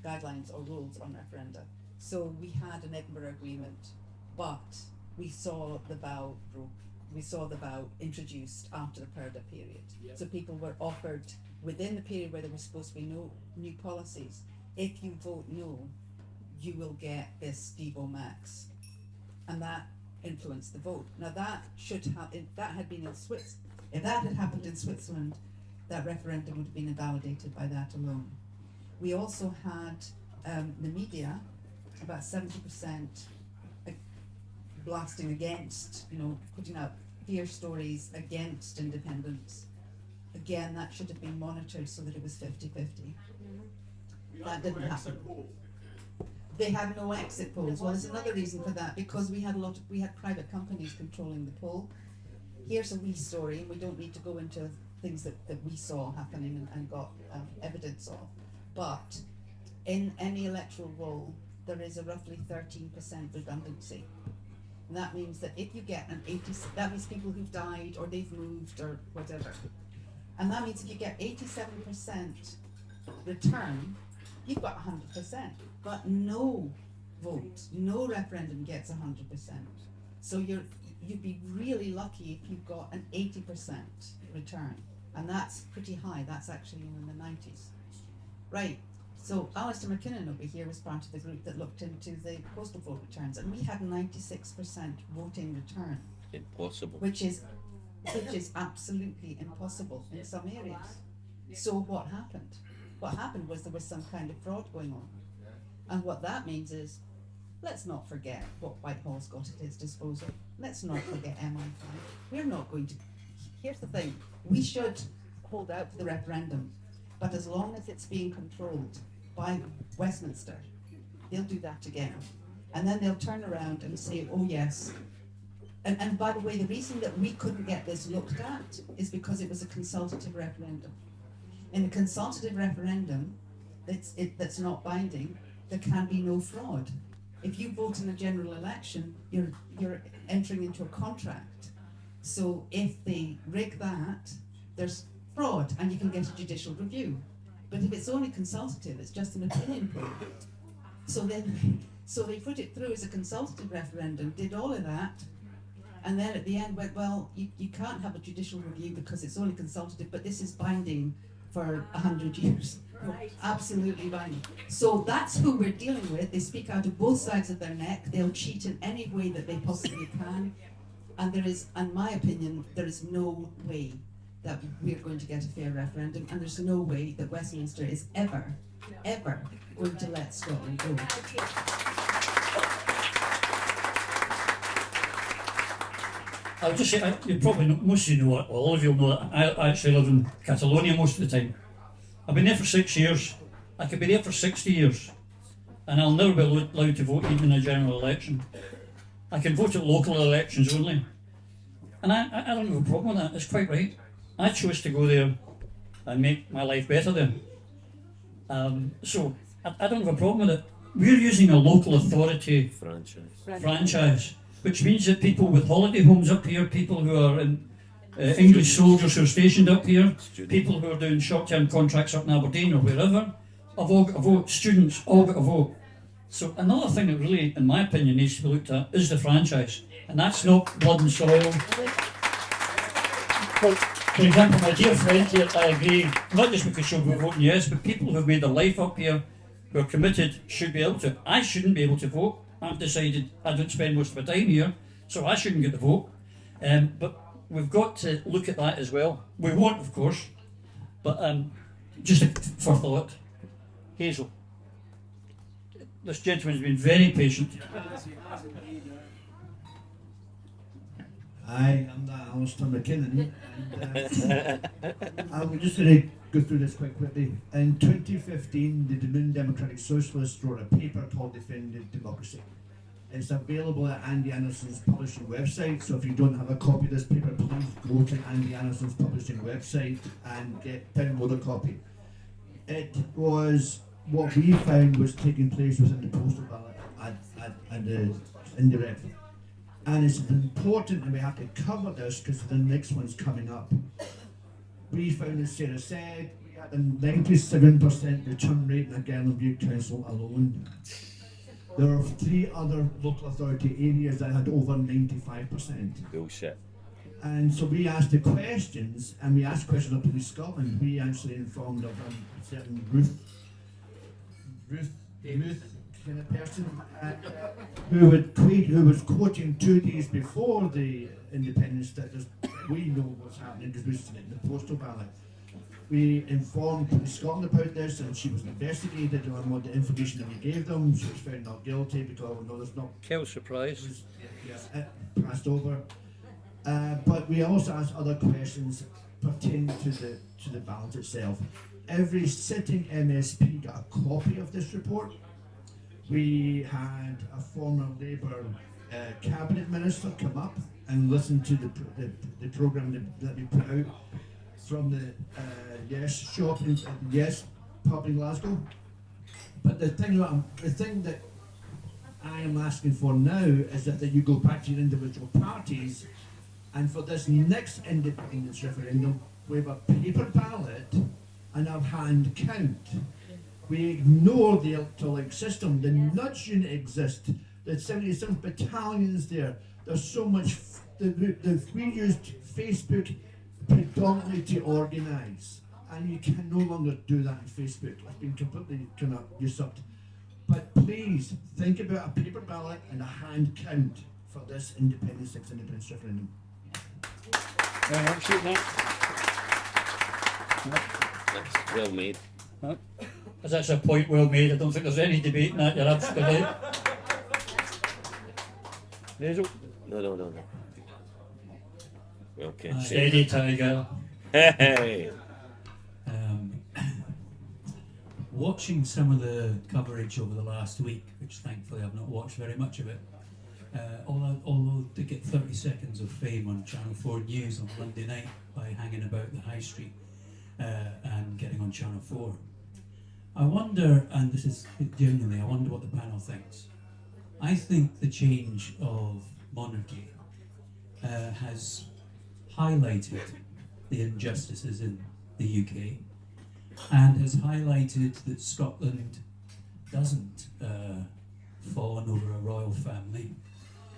guidelines or rules on referenda. So we had an Edinburgh Agreement, but we saw the vow introduced after the Purdah period. Yep. So people were offered within the period where there was supposed to be no new policies. If you vote no, you will get this Devo max, and that influenced the vote. Now that should have, if that had happened in Switzerland, that referendum would have been invalidated by that alone. We also had the media, about 70% blasting against, putting out fear stories against independence. Again, that should have been monitored so that it was 50-50. That didn't happen. They had no exit polls. Well, there's another reason for that, because we had private companies controlling the poll. Here's a wee story, and we don't need to go into things that we saw happening and got evidence of. But in any electoral roll, there is a roughly 13% redundancy. And that means that if you get that means people who've died or they've moved or whatever. And that means if you get 87% return, you've got 100%. But no vote, no referendum gets 100%. So you'd be really lucky if you got an 80% return. And that's pretty high. That's actually in the 90s. Right. So Alistair McKinnon over here was part of the group that looked into the postal vote returns, and we had 96% voting return. Impossible. Which is absolutely impossible in some areas. So what happened? What happened was there was some kind of fraud going on. And what that means is, let's not forget what Whitehall's got at its disposal. Let's not forget MI5. We're not going to. Here's the thing: we should hold out for the referendum, but as long as it's being controlled by Westminster, they'll do that again. And then they'll turn around and say, oh yes. And by the way, the reason that we couldn't get this looked at is because it was a consultative referendum. In a consultative referendum that's not binding, there can be no fraud. If you vote in a general election, you're entering into a contract. So if they rig that, there's fraud and you can get a judicial review. But if it's only consultative, it's just an opinion poll. So they put it through as a consultative referendum, did all of that, and then at the end went, well, you can't have a judicial review because it's only consultative, but this is binding for 100 years. Right. Absolutely binding. So that's who we're dealing with. They speak out of both sides of their neck. They'll cheat in any way that they possibly can. And there is, in my opinion, there is no way that we're going to get a fair referendum, and there's no way that Westminster is ever going to let Scotland go. I'll just say, you probably know, most of you know, all of you know that I actually live in Catalonia most of the time. I've been there for 6 years. I could be there for 60 years, and I'll never be allowed to vote even in a general election. I can vote at local elections only. And I don't have a problem with that, it's quite right. I chose to go there and make my life better there. So I don't have a problem with it. We're using a local authority franchise, which means that people with holiday homes up here, people who are in, English soldiers who are stationed up here, people who are doing short-term contracts up in Aberdeen or wherever, have all got a vote. Students all got a vote. So another thing that really, in my opinion, needs to be looked at is the franchise, and that's not blood and soil. For example, my dear friend here, I agree, not just because she'll be voting yes, but people who've made their life up here, who are committed, should be able to. I shouldn't be able to vote. I've decided I don't spend most of my time here, so I shouldn't get the vote. But we've got to look at that as well. We won't, of course, but just for thought. Hazel. This gentleman's been very patient. Hi, I'm Alistair McKinnon, and I'm just going to go through this quite quickly. In 2015, the New Democratic Socialists wrote a paper called Defending Democracy. It's available at Andy Anderson's publishing website, so if you don't have a copy of this paper, please go to Andy Anderson's publishing website and download a copy. It was what we found was taking place within the postal ballot and the indirect. And it's important that we have to cover this because the next one's coming up. We found, as Sarah said, we had a 97% return rate in the Glenview Council alone. There are 3 other local authority areas that had over 95%. Bullshit. And so we asked the questions, and we asked questions of Police Scotland. We actually informed of a certain Ruth kind of person who was quoting 2 days before the independence that we know what's happening because we've seen it in the postal ballot. We informed Police Scotland about this, and she was investigated on what the information that we gave them. She was found not guilty because no, there's not. Kel surprise. Passed over. But we also asked other questions pertaining to the ballot itself. Every sitting MSP got a copy of this report. We had a former Labour cabinet minister come up and listen to the programme that we put out from the Yes shop in Yes pub in Glasgow. But the thing that I am asking for now is that you go back to your individual parties, and for this next independence referendum, we have a paper ballot and a hand count. We ignore the electoral system. The nudge unit exists. There's 77 battalions there. There's so much. We used Facebook predominantly to organise, and you can no longer do that on Facebook. It's been completely kind of usurped. But please think about a paper ballot and a hand count for this independence referendum. That's well made. As that's a point well made, I don't think there's any debate in that. You're absolutely right. No. Okay. Steady, Tiger. Hey. Watching some of the coverage over the last week, which thankfully I've not watched very much of it, although to get 30 seconds of fame on Channel 4 News on Monday night by hanging about the High Street and getting on Channel 4, I wonder, and this is genuinely, I wonder what the panel thinks. I think the change of monarchy has highlighted the injustices in the UK and has highlighted that Scotland doesn't fawn over a royal family.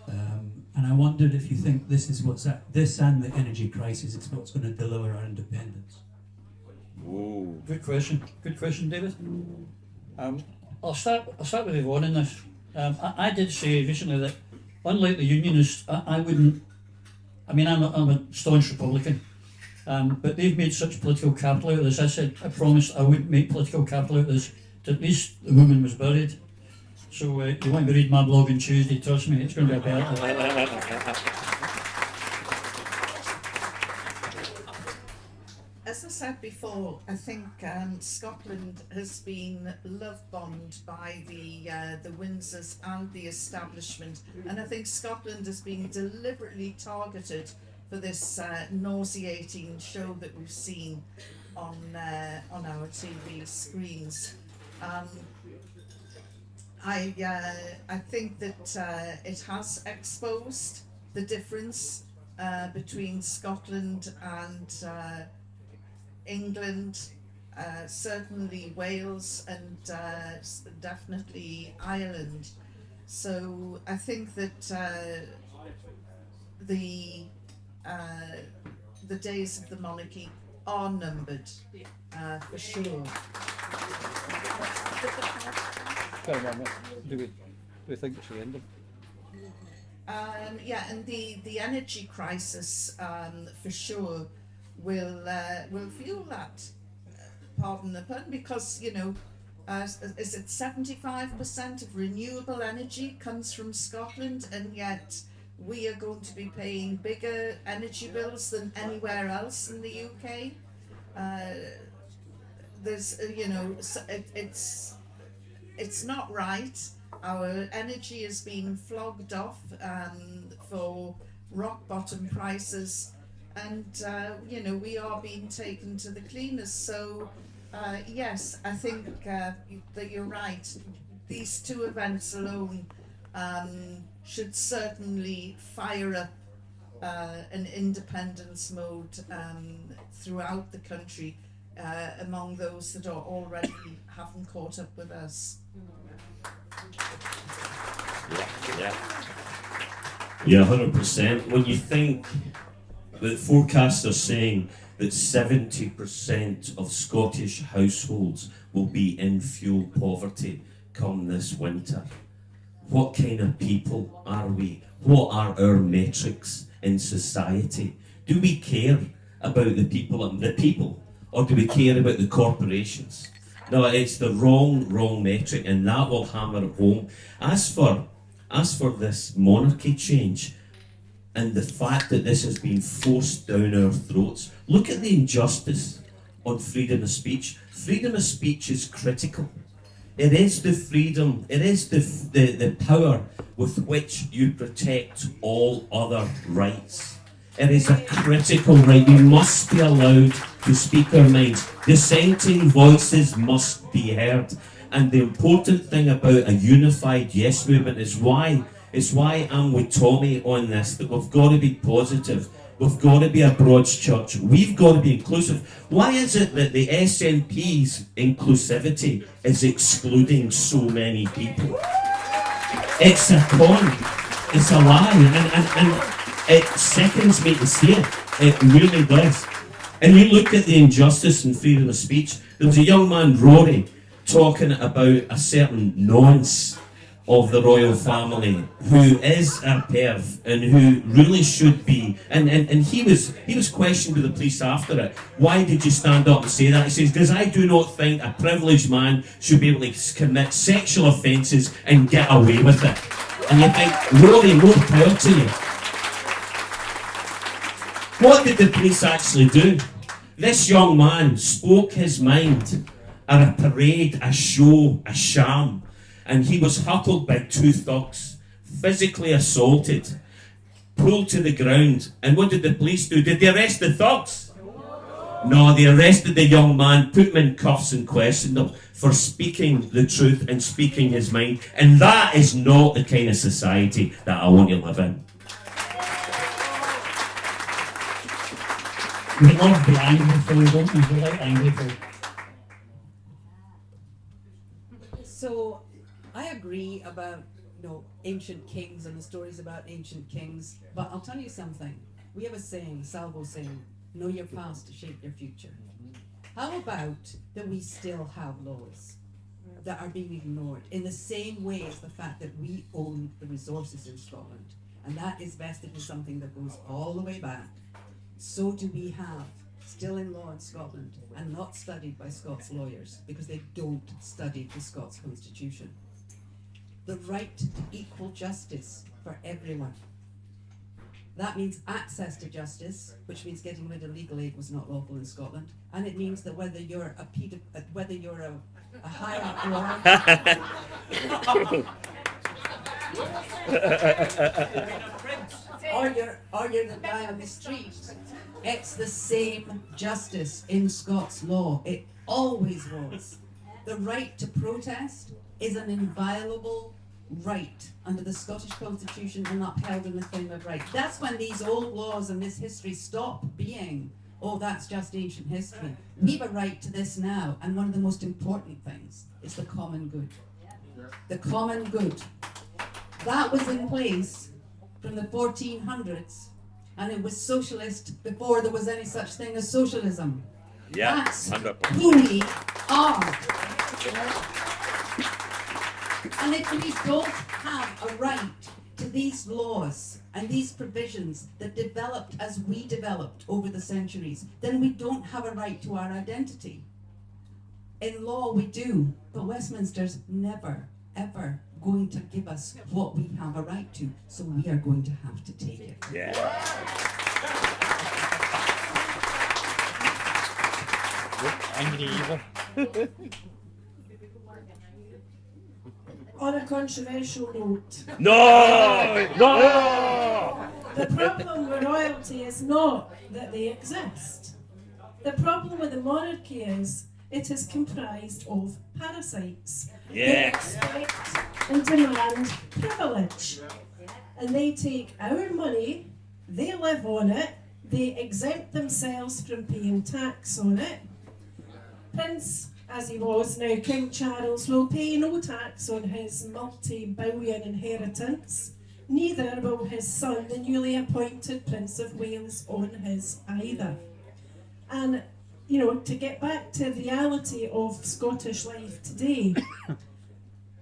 And I wondered if you think this is this and the energy crisis is what's going to deliver our independence. Whoa. Good question, David. I'll start with Yvonne in this. I did say recently that, unlike the Unionists, I wouldn't. I mean, I'm a staunch Republican, but they've made such political capital out of this. I said I promised I wouldn't make political capital out of this. At least the woman was buried. So you want to read my blog on Tuesday? Trust me, it's going to be a better. As I said before, I think Scotland has been love-bombed by the Windsors and the establishment, and I think Scotland has been deliberately targeted for this nauseating show that we've seen on our TV screens. I think that it has exposed the difference between Scotland and England, certainly Wales, and definitely Ireland. So I think that the days of the monarchy are numbered, for sure. Do we think it's the end of? Yeah, and the energy crisis, for sure, will feel that. Pardon the pun, because is it 75% of renewable energy comes from Scotland, and yet we are going to be paying bigger energy bills than anywhere else in the UK. There's it's not right. Our energy has been flogged off for rock bottom prices, and we are being taken to the cleaners. So yes, I think that you're right. These two events alone should certainly fire up an independence mode throughout the country among those that are already haven't caught up with us. Yeah, 100%. When you think that forecasts are saying that 70% of Scottish households will be in fuel poverty come this winter, what kind of people are we? What are our metrics in society? Do we care about the people, or do we care about the corporations? No, it's the wrong metric, and that will hammer it home. As for this monarchy change, and the fact that this has been forced down our throats, look at the injustice on freedom of speech. Freedom of speech is critical. It is the freedom, it is the power with which you protect all other rights. It is a critical right. We must be allowed to speak our minds. Dissenting voices must be heard. And the important thing about a unified yes movement is why I'm with Tommy on this, that we've got to be positive. We've got to be a broad church. We've got to be inclusive. Why is it that the SNP's inclusivity is excluding so many people? It's a con. It's a lie. And it sickens me to see it. It really does. And you look at the injustice in freedom of speech. There was a young man, Rory, talking about a certain nonce of the royal family who is a perv and who really should be, and he was questioned by the police after it. Why did you stand up and say that? He says, because I do not think a privileged man should be able to commit sexual offences and get away with it. And you think, Rory, more power to you. What did the police actually do? This young man spoke his mind at a parade, a show, a sham, and he was hustled by two thugs, physically assaulted, pulled to the ground. And what did the police do? Did they arrest the thugs? No, they arrested the young man, put him in cuffs and questioned him for speaking the truth and speaking his mind. And that is not the kind of society that I want to live in. We love the angry folk, don't we? We like angry folk. So I agree about ancient kings and the stories about ancient kings, but I'll tell you something. We have a saying, salvo saying, know your past to shape your future. How about that we still have laws that are being ignored in the same way as the fact that we own the resources in Scotland, and that is vested in something that goes all the way back. So do we have still in law in Scotland, and not studied by Scots lawyers because they don't study the Scots Constitution. The right to equal justice for everyone. That means access to justice, which means getting rid of legal aid was not lawful in Scotland, and it means that whether you're a higher or you're the guy on the street, it's the same justice in Scots law. It always was. The right to protest is an inviolable right under the Scottish Constitution and upheld in the claim of right. That's when these old laws and this history stop being, oh, that's just ancient history. We have a right to this now, and one of the most important things is the common good. The common good. That was in place from the 1400s, and it was socialist before there was any such thing as socialism. Yeah, that's 100%. who we are. And if we don't have a right to these laws and these provisions that developed as we developed over the centuries, then we don't have a right to our identity. In law we do, but Westminster's never, ever going to give us what we have a right to, so we are going to have to take it. Yeah. Angry evil. On a controversial note. No! No! The problem with royalty is not that they exist. The problem with the monarchy is it is comprised of parasites. Yeah. They expect and demand privilege. and they take our money, they live on it, they exempt themselves from paying tax on it. Prince, as he was now, King Charles, will pay no tax on his multi-billion inheritance. Neither will his son, the newly appointed Prince of Wales, on his either. And, you know, to get back to the reality of Scottish life today,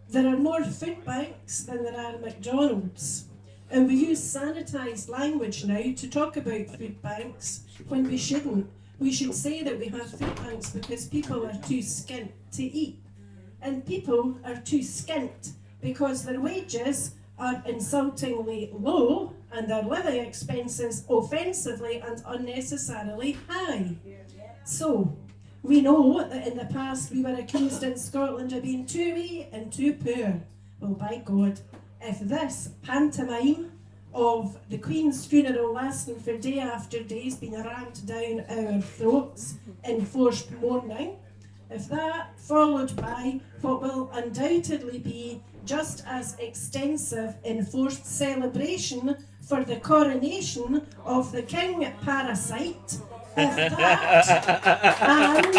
there are more food banks than there are McDonald's. And we use sanitised language now to talk about food banks when we shouldn't. We should say that we have food banks because people are too skint to eat. And people are too skint because their wages are insultingly low and their living expenses offensively and unnecessarily high. So, we know that in the past we were accused in Scotland of being too wee and too poor. Well, by God, if this pantomime of the Queen's funeral lasting for day after day has been rammed down our throats in forced mourning, if that followed by what will undoubtedly be just as extensive enforced celebration for the coronation of the King Parasite, if that and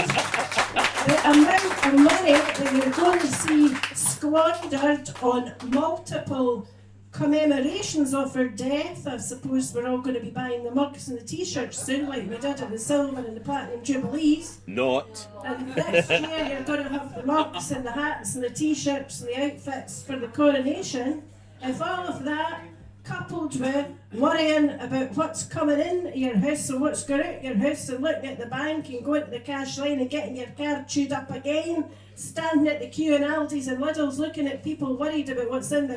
the amount of money that you're going to see squandered on multiple commemorations of her death, I suppose we're all going to be buying the mugs and the t-shirts soon, like we did at the Silver and the Platinum Jubilees. Not. And next year you're going to have the mugs and the hats and the t-shirts and the outfits for the coronation. If all of that, coupled with worrying about what's coming in your house and what's going out your house and looking at the bank and going to the cash line and getting your card chewed up again, standing at the queue in Aldi's and Lidl's looking at people worried about what's in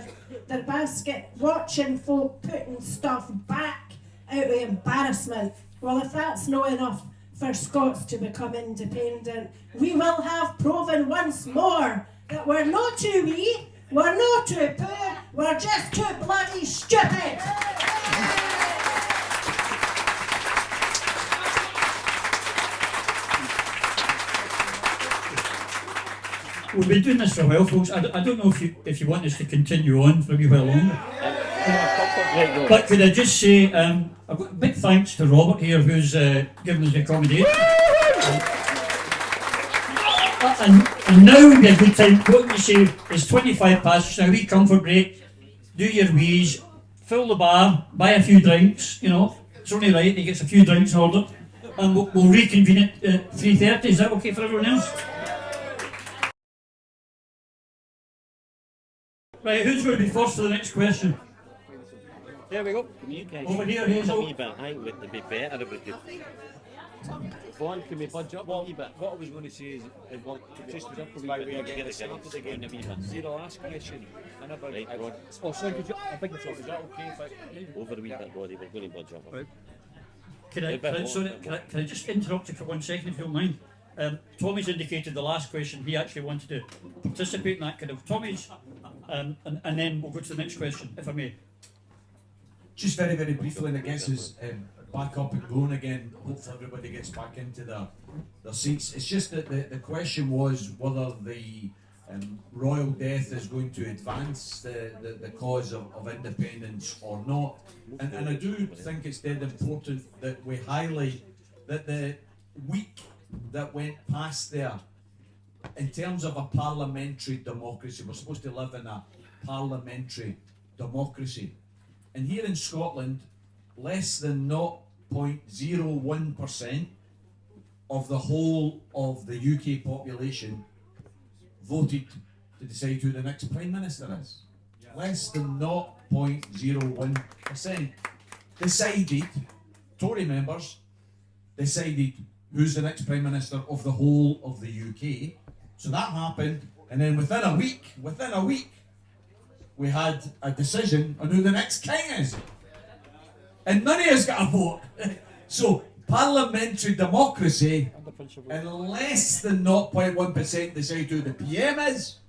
their basket, watching folk putting stuff back out of embarrassment. Well, if that's not enough for Scots to become independent, we will have proven once more that we're not too wee, we're not too poor, we're just too bloody stupid. We've been doing this for a while, folks. I don't know if you want us to continue on for a wee while longer. But could I just say, I've got a big thanks to Robert here, who's given us the accommodation. And now would be a good time. What you say is 25 past, now a wee comfort break, do your wheeze, fill the bar, buy a few drinks, you know, it's only right, he gets a few drinks ordered, and we'll reconvene at 3:30. Is that okay for everyone else? Right, who's going to be first for the next question? There we go. Over here, Hazel. A wee bit, I think would be better if we could. Yvonne, can we budge up a wee bit? What I was going to say is, just jump a wee bit again, started again a wee bit. See the last question? I never. Right, go on. Oh, sorry, could you? I think it's is that okay if I? Over a wee bit, Roddy, we're going to budge up. Right. Can I just interrupt you for 1 second, if you don't mind? Tommy's indicated the last question he actually wanted to participate in that kind of Tommy's, and then we'll go to the next question, if I may. Just very, very briefly, and it gets us back up and going again. Hopefully everybody gets back into their seats. It's just that the question was whether the royal death is going to advance the cause of independence or not. And I do think it's dead important that we highlight that the week that went past there, in terms of a parliamentary democracy, we're supposed to live in a parliamentary democracy. And here in Scotland, less than 0.01% of the whole of the UK population voted to decide who the next Prime Minister is. Less than 0.01% decided, Tory members decided who's the next Prime Minister of the whole of the UK. So that happened, and then within a week, we had a decision on who the next king is. And none of us got a vote. So parliamentary democracy, and less than 0.1% decide who the PM is,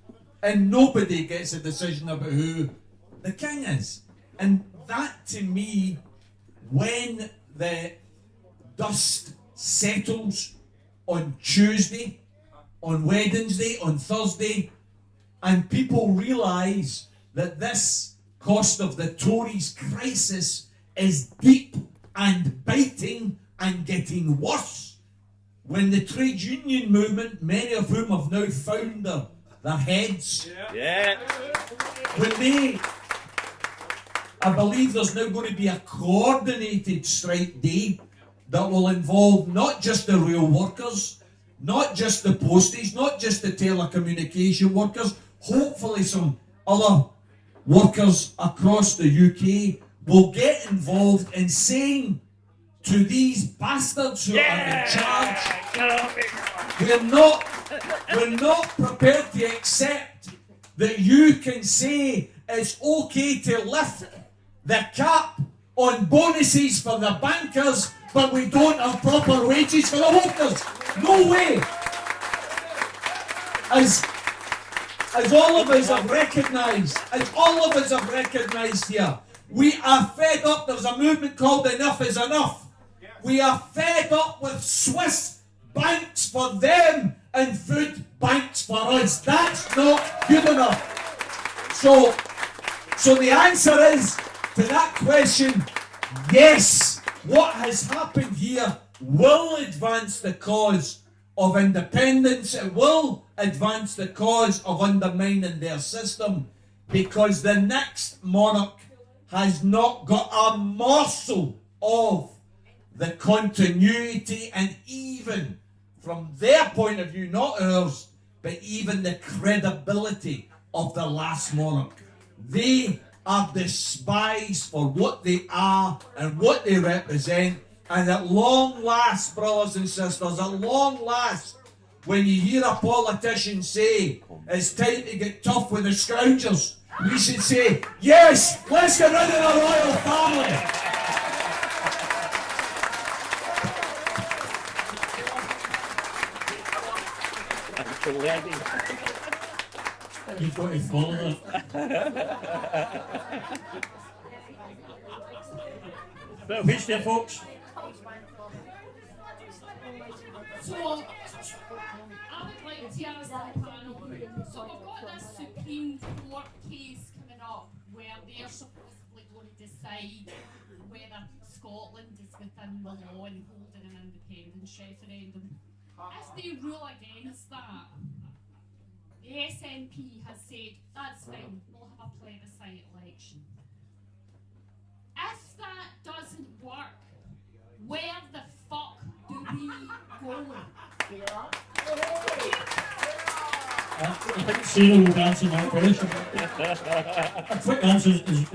and nobody gets a decision about who the king is. And that, to me, when the dust settles on Tuesday, on Wednesday, on Thursday, and people realise that this cost of the Tories' crisis is deep and biting and getting worse. When the trade union movement, many of whom have now found their heads, when they, I believe there's now going to be a coordinated strike day that will involve not just the rail workers, not just the posties, not just the telecommunication workers, hopefully some other workers across the UK will get involved in saying to these bastards who are in charge, we're not prepared to accept that you can say it's okay to lift the cap on bonuses for the bankers, but we don't have proper wages for the workers. No way. As all of us have recognised here, we are fed up. There's a movement called Enough is Enough. We are fed up with Swiss banks for them and food banks for us. That's not good enough. So the answer is to that question, yes, what has happened here will advance the cause of independence. It will advance the cause of undermining their system, because the next monarch has not got a morsel of the continuity and even, from their point of view, not ours, but even the credibility of the last monarch. They are despised for what they are and what they represent. And at long last, brothers and sisters, at long last, when you hear a politician say it's time to get tough with the Scoungers, we should say, yes, let's get rid of the royal family. You've got to follow that. Bit of which there, folks. So, I would like to ask the panel, so we've got this Supreme Court case coming up where they're supposedly going to decide whether Scotland is within the law and holding an independence referendum. If they rule against that, the SNP has said, that's fine, we'll have a plebiscite election. If that doesn't work, where the fuck do we go? I think Sarah will answer that question. A quick answer is,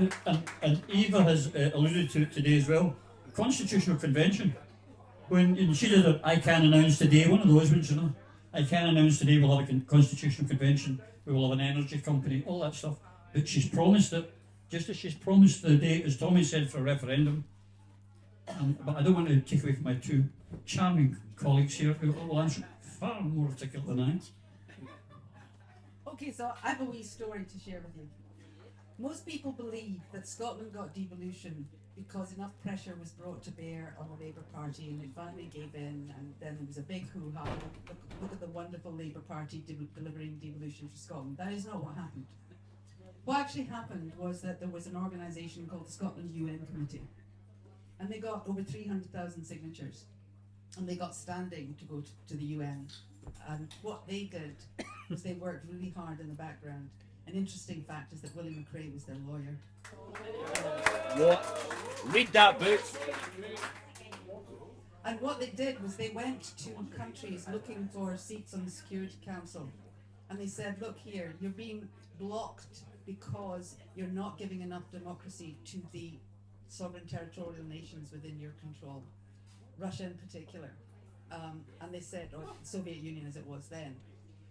and Eva has alluded to it today as well, Constitutional Convention. When she did it, I can announce today, one of those ones, you know, I can announce today we'll have a Constitutional Convention, we will have an energy company, all that stuff. But she's promised it, just as she's promised the date, as Tommy said, for a referendum. But I don't want to take away from my two charming colleagues here who will answer far more articulate than I. Okay, so I have a wee story to share with you. Most people believe that Scotland got devolution because enough pressure was brought to bear on the Labour Party and they finally gave in, and then there was a big hoo-ha. Look at the wonderful Labour Party delivering devolution for Scotland. That is not what happened. What actually happened was that there was an organisation called the Scotland UN Committee, and they got over 300,000 signatures, and they got standing to go to the UN. And what they did was they worked really hard in the background. An interesting fact is that Willie McRae was their lawyer. What? Read that book. And what they did was they went to countries looking for seats on the Security Council, and they said, look here, you're being blocked because you're not giving enough democracy to the sovereign territorial nations within your control, Russia in particular. And they said, or the Soviet Union as it was then.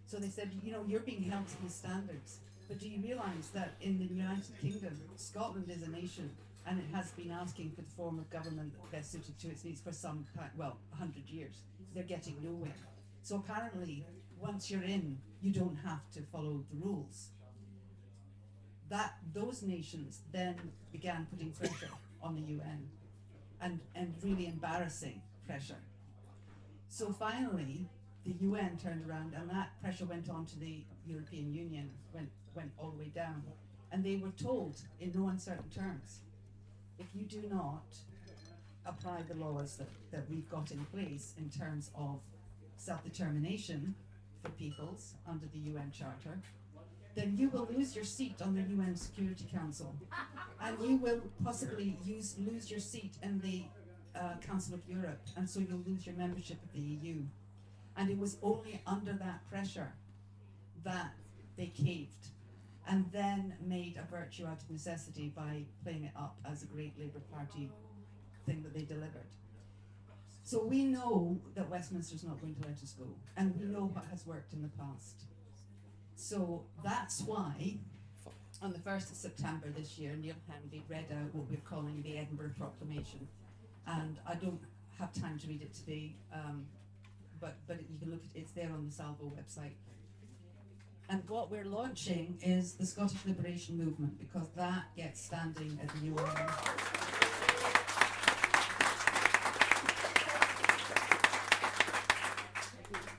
So they said, you know, you're being held to these standards. But do you realise that in the United Kingdom, Scotland is a nation, and it has been asking for the form of government best suited to its needs for some time, well, 100 years. They're getting nowhere. So apparently, once you're in, you don't have to follow the rules. Those nations then began putting pressure on the UN, and really embarrassing pressure. So finally, the UN turned around, and that pressure went on to the European Union, went all the way down. And they were told in no uncertain terms, if you do not apply the laws that we've got in place in terms of self-determination for peoples under the UN Charter, then you will lose your seat on the UN Security Council, and you will possibly lose your seat in the Council of Europe, and so you'll lose your membership of the EU. And it was only under that pressure that they caved, and then made a virtue out of necessity by playing it up as a great Labour Party thing that they delivered. So we know that Westminster's not going to let us go, and we know what has worked in the past. So that's why, on the 1st of September this year, Neil Hanley read out what we're calling the Edinburgh Proclamation. And I don't have time to read it today, but you can look at it, it's there on the Salvo website. And what we're launching is the Scottish Liberation Movement, because that gets standing at the UN.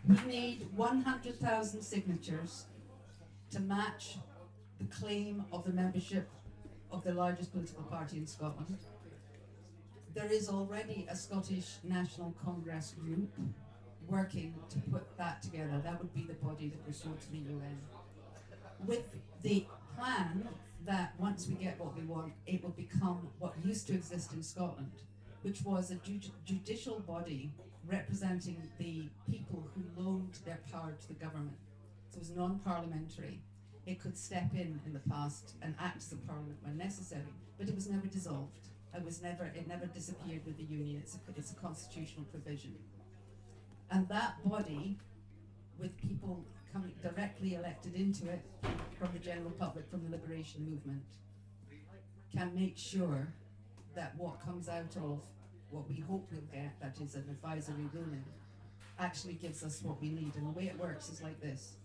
We need 100,000 signatures to match the claim of the membership of the largest political party in Scotland. There is already a Scottish National Congress group working to put that together. That would be the body that would go to the UN. With the plan that once we get what we want, it will become what used to exist in Scotland, which was a judicial body representing the people who loaned their power to the government. So it was non-parliamentary. It could step in the past and act as a parliament when necessary, but it was never dissolved. It never disappeared with the union. It's a constitutional provision. And that body, with people coming directly elected into it from the general public, from the liberation movement, can make sure that what comes out of what we hope we'll get, that is an advisory ruling, actually gives us what we need. And the way it works is like this.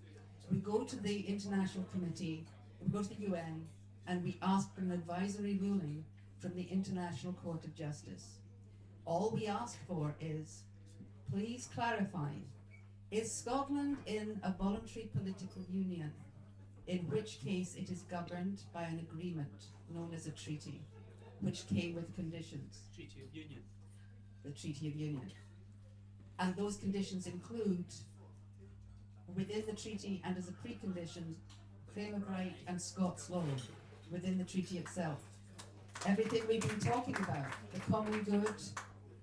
We go to the International Committee, we go to the UN, and we ask for an advisory ruling from the International Court of Justice. All we ask for is, please clarify, is Scotland in a voluntary political union, in which case it is governed by an agreement known as a treaty, which came with conditions. Treaty of Union. The Treaty of Union. And those conditions include, within the treaty and as a precondition, claim of right and Scots law within the treaty itself. Everything we've been talking about, the common good,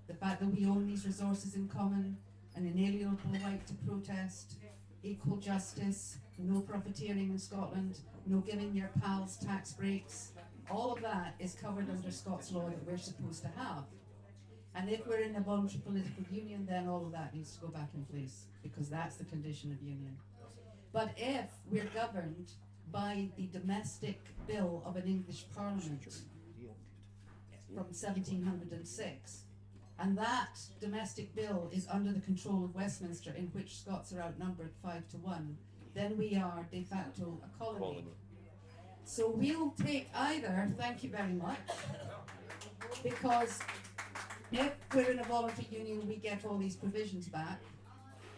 the fact that we own these resources in common, an inalienable right to protest, equal justice, no profiteering in Scotland, no giving your pals tax breaks, all of that is covered under Scots law that we're supposed to have. And if we're in a voluntary political union, then all of that needs to go back in place, because that's the condition of union. But if we're governed by the domestic bill of an English Parliament from 1706, and that domestic bill is under the control of Westminster, in which Scots are outnumbered 5-1, then we are de facto a colony. So we'll take either, thank you very much, because if we're in a voluntary union, we get all these provisions back.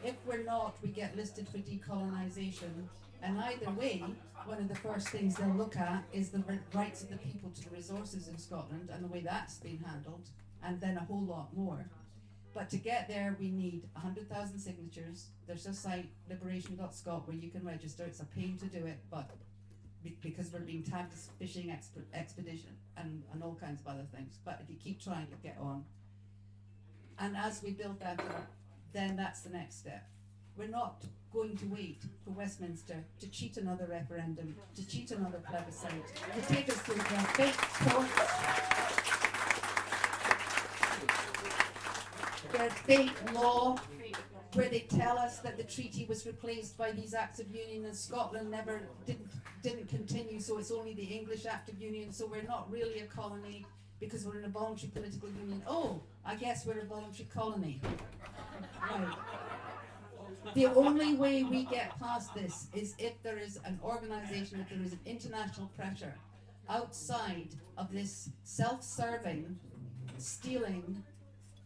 If we're not, we get listed for decolonisation. And either way, one of the first things they'll look at is the rights of the people to the resources in Scotland and the way that's been handled, and then a whole lot more. But to get there, we need 100,000 signatures. There's a site, liberation.scot, where you can register. It's a pain to do it, but because we're being tagged as fishing expedition and all kinds of other things. But if you keep trying, you'll get on. And as we build that up, then that's the next step. We're not going to wait for Westminster to cheat another referendum, to cheat another plebiscite, to take us to the fake court, their fake law, where they tell us that the treaty was replaced by these acts of union, and Scotland didn't continue, so it's only the English Act of Union, so we're not really a colony because we're in a voluntary political union. Oh, I guess we're a voluntary colony. Right. The only way we get past this is if there is an organisation, if there is an international pressure outside of this self-serving, stealing,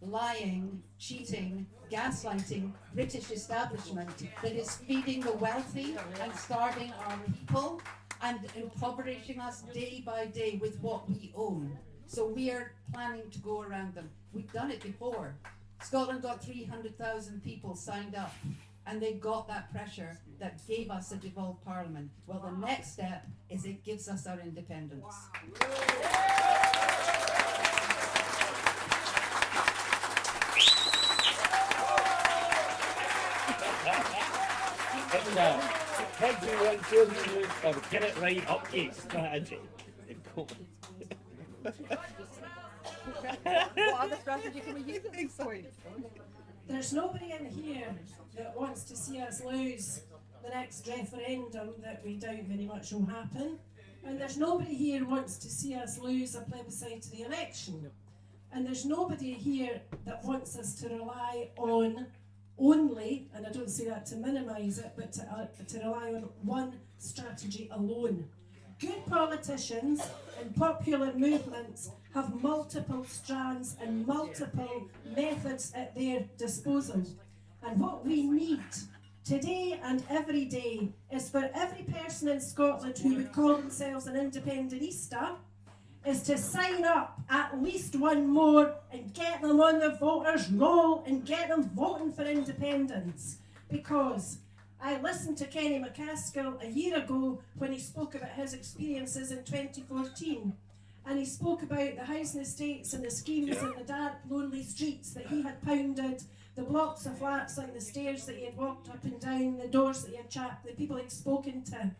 lying, cheating, gaslighting British establishment that is feeding the wealthy and starving our people and impoverishing us day by day with what we own. So we are planning to go around them. We've done it before. Scotland got 300,000 people signed up, and they got that pressure that gave us a devolved parliament. Well, the next step is it gives us our independence. It's a everyone children get it right update strategy. What other strategy can we use at this point? There's nobody in here that wants to see us lose the next referendum that we doubt very much will happen. And there's nobody here who wants to see us lose a plebiscite of the election. And there's nobody here that wants us to rely on only, and I don't say that to minimise it, but to rely on one strategy alone. Good politicians and popular movements have multiple strands and multiple methods at their disposal. And what we need today and every day is for every person in Scotland who would call themselves an independentista is to sign up at least one more and get them on the voters' roll and get them voting for independence. Because I listened to Kenny McCaskill a year ago when he spoke about his experiences in 2014, and he spoke about the housing estates and the schemes and the dark, lonely streets that he had pounded, the blocks of flats like the stairs that he had walked up and down, the doors that he had chapped, the people he'd spoken to.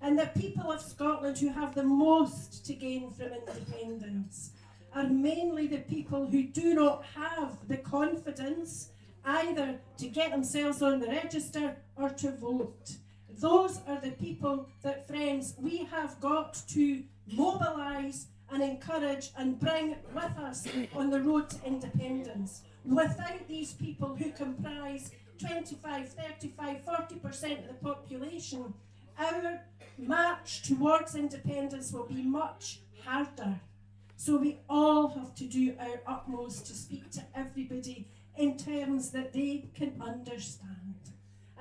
And the people of Scotland who have the most to gain from independence are mainly the people who do not have the confidence either to get themselves on the register or to vote. Those are the people that, friends, we have got to mobilise and encourage and bring with us on the road to independence. Without these people who comprise 25, 35, 40% of the population, our march towards independence will be much harder. So we all have to do our utmost to speak to everybody in terms that they can understand.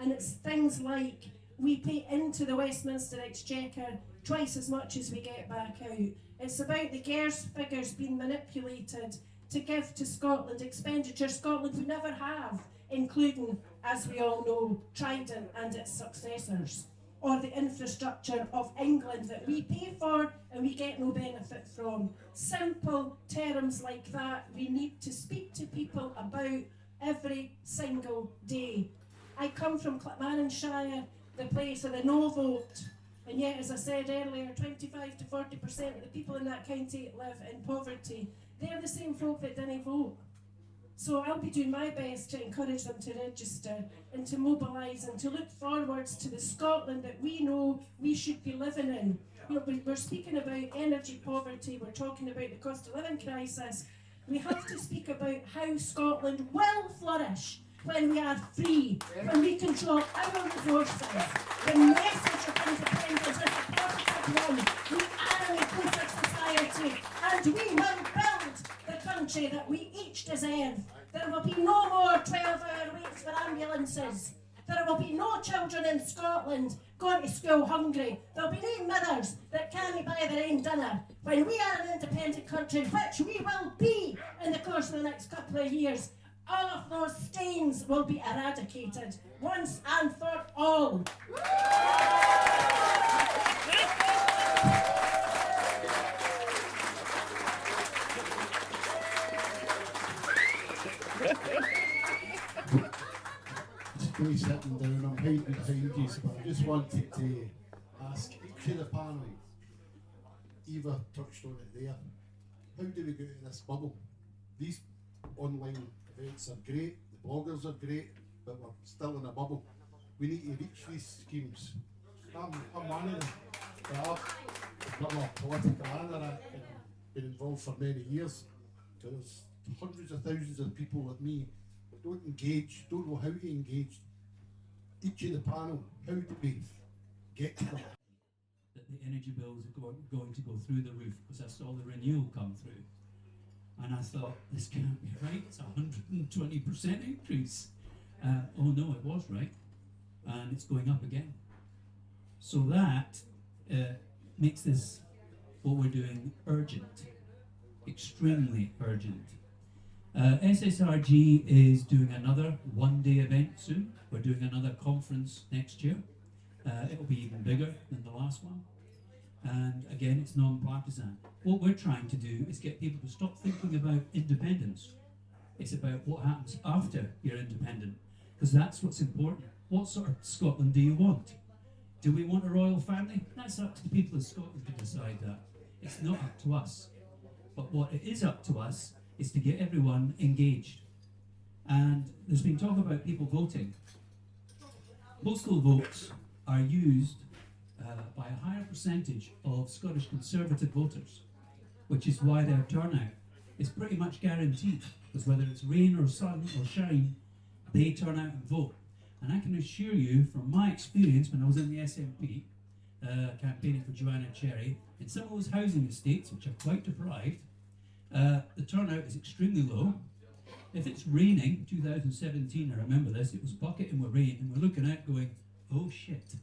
And it's things like we pay into the Westminster Exchequer twice as much as we get back out. It's about the GERS figures being manipulated to give to Scotland expenditure Scotland would never have, including, as we all know, Trident and its successors, or the infrastructure of England that we pay for and we get no benefit from. Simple terms like that we need to speak to people about every single day. I come from Clackmannanshire, the place of the no vote, and yet, as I said earlier, 25 to 40% of the people in that county live in poverty. They're the same folk that didn't vote. So I'll be doing my best to encourage them to register and to mobilise and to look forwards to the Scotland that we know we should be living in. You know, we're speaking about energy poverty, we're talking about the cost of living crisis. We have to speak about how Scotland will flourish when we are free, when we control our resources. The message of independence is a positive one. We are an inclusive society and we will build the country that we each deserve. There will be no more 12-hour waits for ambulances. There will be no children in Scotland going to school hungry. There will be no mothers that can't buy their own dinner. When we are an independent country, which we will be in the course of the next couple of years, all of those stains will be eradicated once and for all. Still sitting down, I'm hiding behind you, but I just wanted to ask each of the panel, Eva touched on it there, how do we get out of this bubble? These online events are great, the bloggers are great, but we're still in a bubble. We need to reach these schemes. I'm one of them, but I'm a political anorak and been involved for many years. There's hundreds of thousands of people like me that don't engage, don't know how to engage. Each of the panel, how do we get to them? That the energy bills are going to go through the roof because I saw the renewal come through. And I thought, this can't be right. It's £100 120% increase. Oh no, it was right, and it's going up again. So that makes this, what we're doing, urgent, extremely urgent. SSRG is doing another one-day event soon. We're doing another conference next year. It'll be even bigger than the last one. And again, it's non-partisan. What we're trying to do is get people to stop thinking about independence. It's about what happens after you're independent, because that's what's important. What sort of Scotland do you want? Do we want a royal family? That's up to the people of Scotland to decide that. It's not up to us. But what it is up to us is to get everyone engaged. And there's been talk about people voting. Postal votes are used by a higher percentage of Scottish Conservative voters, which is why their turnout is pretty much guaranteed, because whether it's rain or sun or shine, they turn out and vote. And I can assure you, from my experience when I was in the SNP, campaigning for Joanna Cherry, in some of those housing estates, which are quite deprived, the turnout is extremely low. If it's raining, 2017, I remember this, it was bucketing with rain, and we're looking out going, oh shit.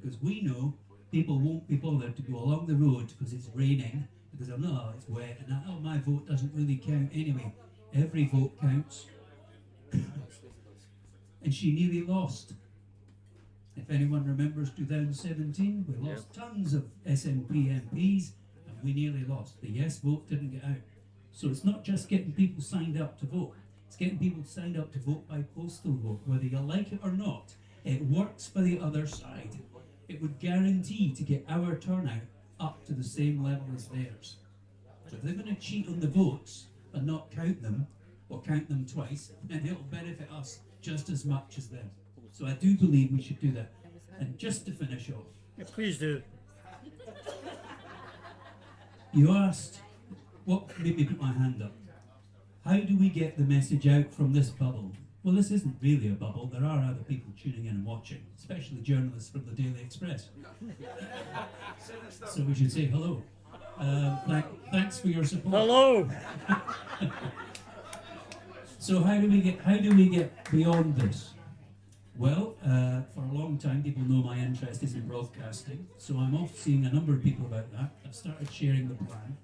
Because we know people won't be bothered to go along the road because it's raining, because they'll know it's wet, and oh, my vote doesn't really count anyway. Every vote counts. And she nearly lost. If anyone remembers 2017, we lost tons of SNP MPs, and we nearly lost. The yes vote didn't get out. So it's not just getting people signed up to vote, it's getting people signed up to vote by postal vote. Whether you like it or not, it works for the other side. It would guarantee to get our turnout up to the same level as theirs. So if they're going to cheat on the votes and not count them, or count them twice, then it'll benefit us just as much as them. So I do believe we should do that. And just to finish off, Yeah, please do. you asked, what made me put my hand up? How do we get the message out from this bubble? Well, this isn't really a bubble. There are other people tuning in and watching, especially journalists from the Daily Express. So we should say hello. Thanks for your support. Hello. So how do we get beyond this? Well, for a long time, people know my interest is in broadcasting, so I'm off seeing a number of people about that. I've started sharing the plan.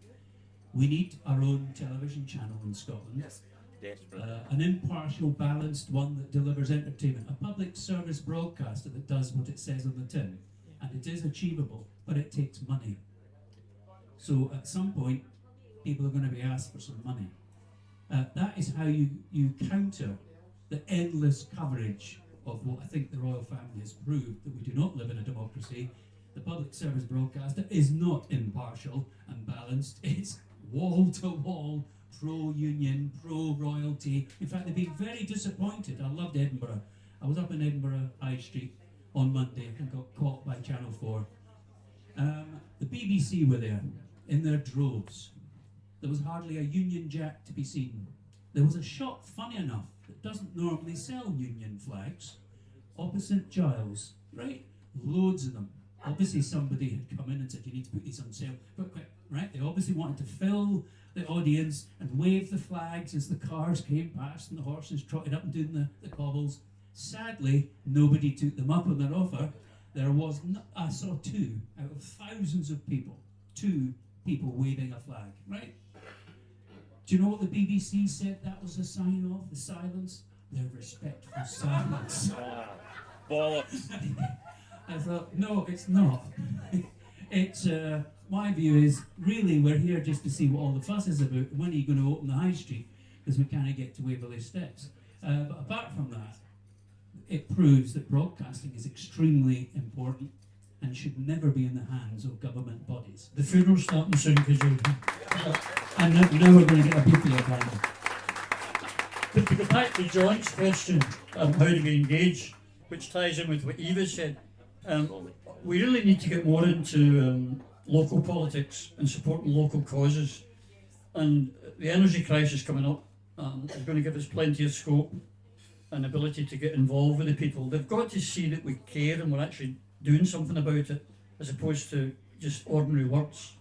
We need our own television channel in Scotland. Yes. Desperate. An impartial, balanced one that delivers entertainment. A public service broadcaster that does what it says on the tin. And it is achievable, but it takes money. So at some point, people are going to be asked for some money. That is how you counter the endless coverage of what I think the royal family has proved, that we do not live in a democracy. The public service broadcaster is not impartial and balanced. It's wall-to-wall, pro-union, pro-royalty. In fact, they've been very disappointed. I loved Edinburgh. I was up in Edinburgh High Street on Monday and got caught by Channel 4. The BBC were there in their droves. There was hardly a Union Jack to be seen. There was a shop, funny enough, that doesn't normally sell Union flags, opposite Giles, right? Loads of them. Obviously somebody had come in and said, you need to put these on sale. Quick, quick, right? They obviously wanted to fill the audience and wave the flags as the cars came past and the horses trotted up and doing the cobbles. Sadly, nobody took them up on their offer. There was, I saw 2 out of thousands of people, 2 people waving a flag, right? Do you know what the BBC said that was a sign of, the silence? Their respectful silence. Bollocks. I thought, no, it's not. It's, my view is, really, we're here just to see what all the fuss is about. When are you going to open the high street? Because we can't get to Waverley Steps. But apart from that, it proves that broadcasting is extremely important and should never be in the hands of government bodies. The funeral's starting soon because you... And now we're going to get a beefy again. But to go back to John's question, how do we engage, which ties in with what Eva said, we really need to get more into local politics and supporting local causes. And the energy crisis coming up is going to give us plenty of scope and ability to get involved with the people. They've got to see that we care and we're actually doing something about it, as opposed to just ordinary words.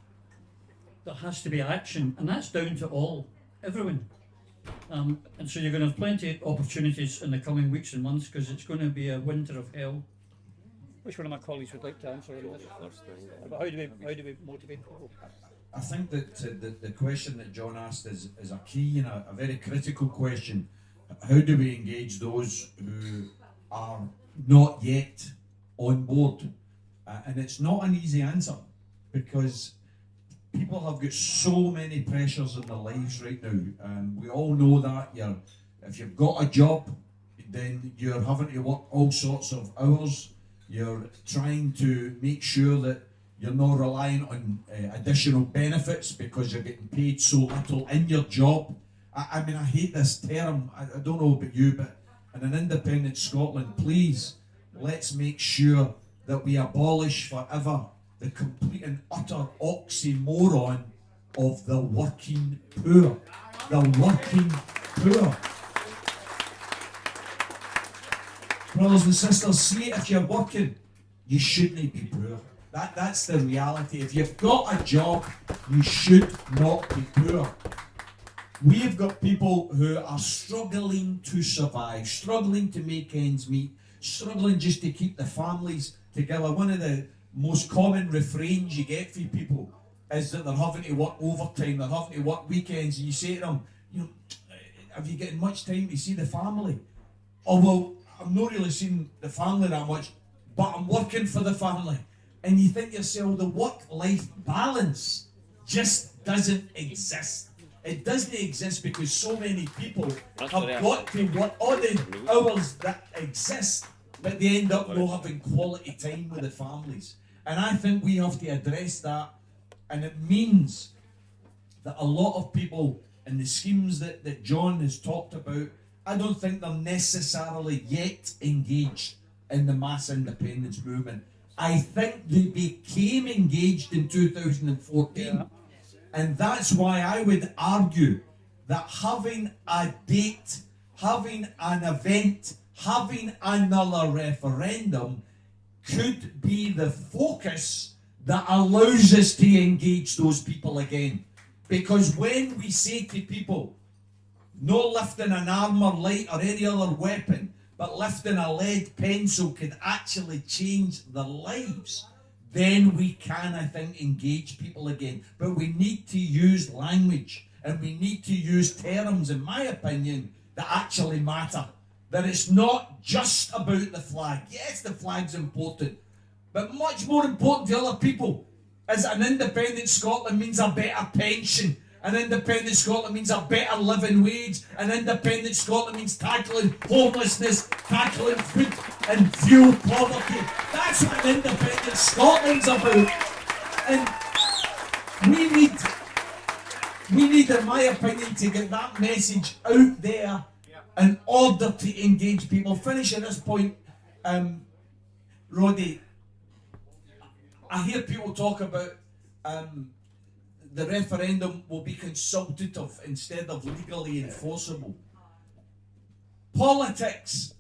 There has to be action, and that's down to everyone. And so you're going to have plenty of opportunities in the coming weeks and months, because it's going to be a winter of hell. Which one of my colleagues would like to answer on this? But how do we motivate people? I think that the question that John asked is a key and a very critical question. How do we engage those who are not yet on board? And it's not an easy answer, because people have got so many pressures in their lives right now. We all know that. If you've got a job, then you're having to work all sorts of hours. You're trying to make sure that you're not relying on additional benefits because you're getting paid so little in your job. I mean, I hate this term. I don't know about you, but in an independent Scotland, please, let's make sure that we abolish forever the complete and utter oxymoron of the working poor. The working poor. Brothers and sisters, see, if you're working, you shouldn't be poor. That's the reality. If you've got a job, you should not be poor. We've got people who are struggling to survive, struggling to make ends meet, struggling just to keep the families together. One of the most common refrains you get from people is that they're having to work overtime, they're having to work weekends, and you say to them, have you getting much time to see the family? Oh, well, I'm not really seeing the family that much, but I'm working for the family. And you think to yourself, the work-life balance just doesn't exist. It doesn't exist because so many people have got to work all the hours that exist, but they end up not having quality time with the families. And I think we have to address that, and it means that a lot of people in the schemes that John has talked about, I don't think they're necessarily yet engaged in the mass independence movement. I think they became engaged in 2014. And that's why I would argue that having a date, having an event, having another referendum could be the focus that allows us to engage those people again. Because when we say to people, no lifting an armour light or any other weapon, but lifting a lead pencil can actually change their lives, then we can, I think, engage people again. But we need to use language, and we need to use terms, in my opinion, that actually matter. That it's not just about the flag. Yes, the flag's important, but much more important to other people is an independent Scotland means a better pension. An independent Scotland means a better living wage. An independent Scotland means tackling homelessness, tackling food and fuel poverty. That's what an independent Scotland's about. And we need, in my opinion, to get that message out there in order to engage people. Finish at this point, Roddy. I hear people talk about the referendum will be consultative instead of legally enforceable. Politics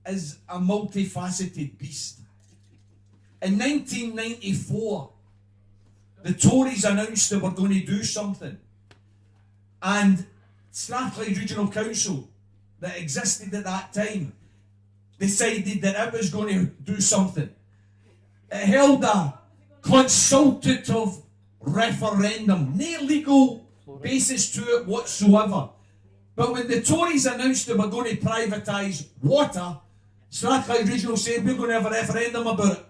is a multifaceted beast. In 1994, the Tories announced they were going to do something, and Strathclyde Regional Council, that existed at that time, decided that it was going to do something. It held a consultative referendum, no legal basis to it whatsoever. But when the Tories announced they were going to privatise water, Strathclyde Regional said we're going to have a referendum about it.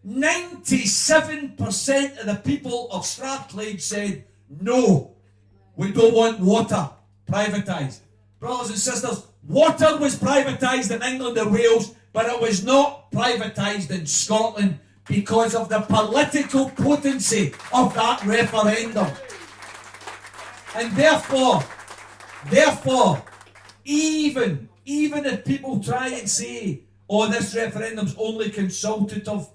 97% of the people of Strathclyde said no, we don't want water privatised. Brothers and sisters, water was privatised in England and Wales, but it was not privatised in Scotland because of the political potency of that referendum. And therefore, even if people try and say, oh, this referendum's only consultative,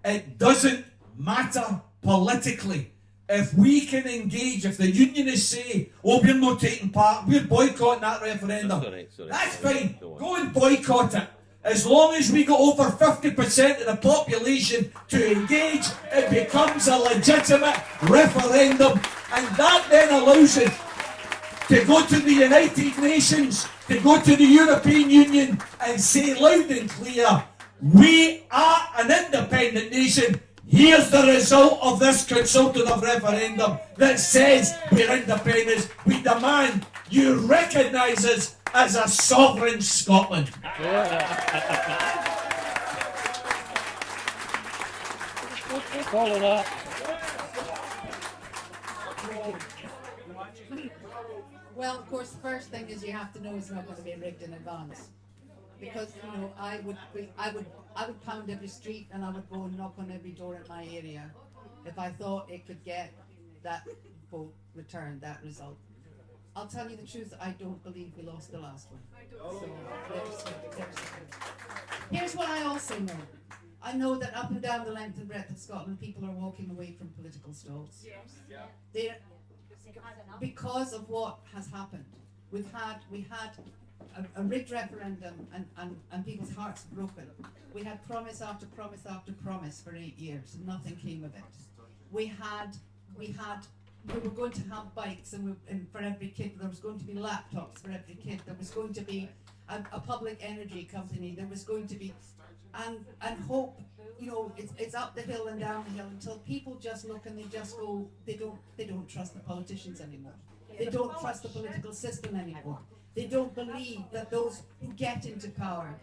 it doesn't matter politically. If we can engage, if the unionists say, oh, we're not taking part, we're boycotting that referendum, that's fine. Go and boycott it. As long as we got over 50% of the population to engage, it becomes a legitimate referendum, and that then allows us to go to the United Nations, to go to the European Union and say loud and clear, we are an independent nation. Here's the result of this consultative referendum that says we're independent. We demand you recognise us as a sovereign Scotland. Follow that. Well, of course, the first thing is you have to know it's not going to be rigged in advance, because I would pound every street and I would go and knock on every door in my area if I thought it could get that vote returned, that result. I'll tell you the truth, I don't believe we lost the last one. So here's what I also know. I know that up and down the length and breadth of Scotland, people are walking away from political stalls. Because of what has happened. We had a rigged referendum and people's hearts broken. We had promise after promise after promise for 8 years and nothing came of it. We were going to have bikes and for every kid. There was going to be laptops for every kid. There was going to be a public energy company. There was going to be and hope. It's up the hill and down the hill until people just look and they just go. They don't trust the politicians anymore. They don't trust the political system anymore. They don't believe that those who get into power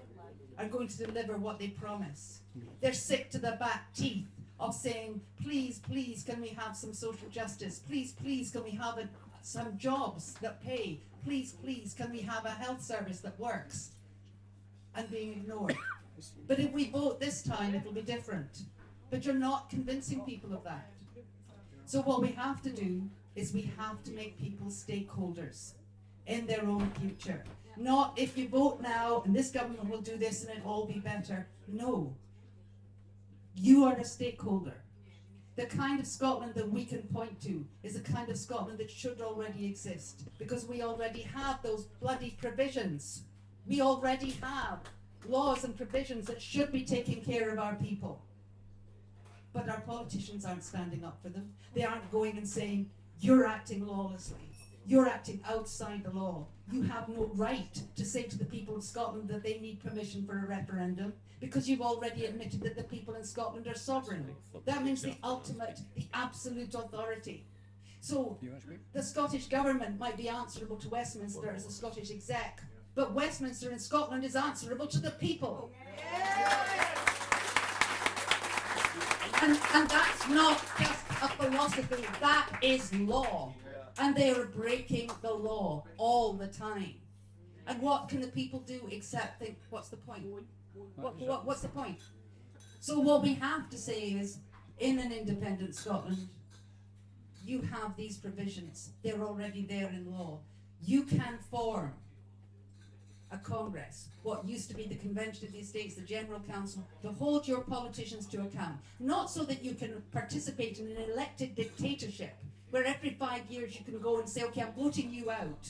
are going to deliver what they promise. They're sick to their back teeth of saying, please, please, can we have some social justice? Please, please, can we have some jobs that pay? Please, please, can we have a health service that works? And being ignored. But if we vote this time, it'll be different. But you're not convincing people of that. So what we have to do is we have to make people stakeholders in their own future. Not if you vote now and this government will do this and it'll all be better. No. You are a stakeholder. The kind of Scotland that we can point to is the kind of Scotland that should already exist, because we already have those bloody provisions. We already have laws and provisions that should be taking care of our people. But our politicians aren't standing up for them. They aren't going and saying, you're acting lawlessly. You're acting outside the law. You have no right to say to the people of Scotland that they need permission for a referendum, because you've already admitted that the people in Scotland are sovereign. That means the ultimate, the absolute authority. So the Scottish government might be answerable to Westminster as a Scottish exec, but Westminster in Scotland is answerable to the people. And that's not just a philosophy, that is law. And they are breaking the law all the time. And what can the people do except think, what's the point? What's the point? So what we have to say is, in an independent Scotland, you have these provisions. They're already there in law. You can form a Congress, what used to be the Convention of the Estates, the General Council, to hold your politicians to account. Not so that you can participate in an elected dictatorship, where every 5 years you can go and say, okay, I'm voting you out.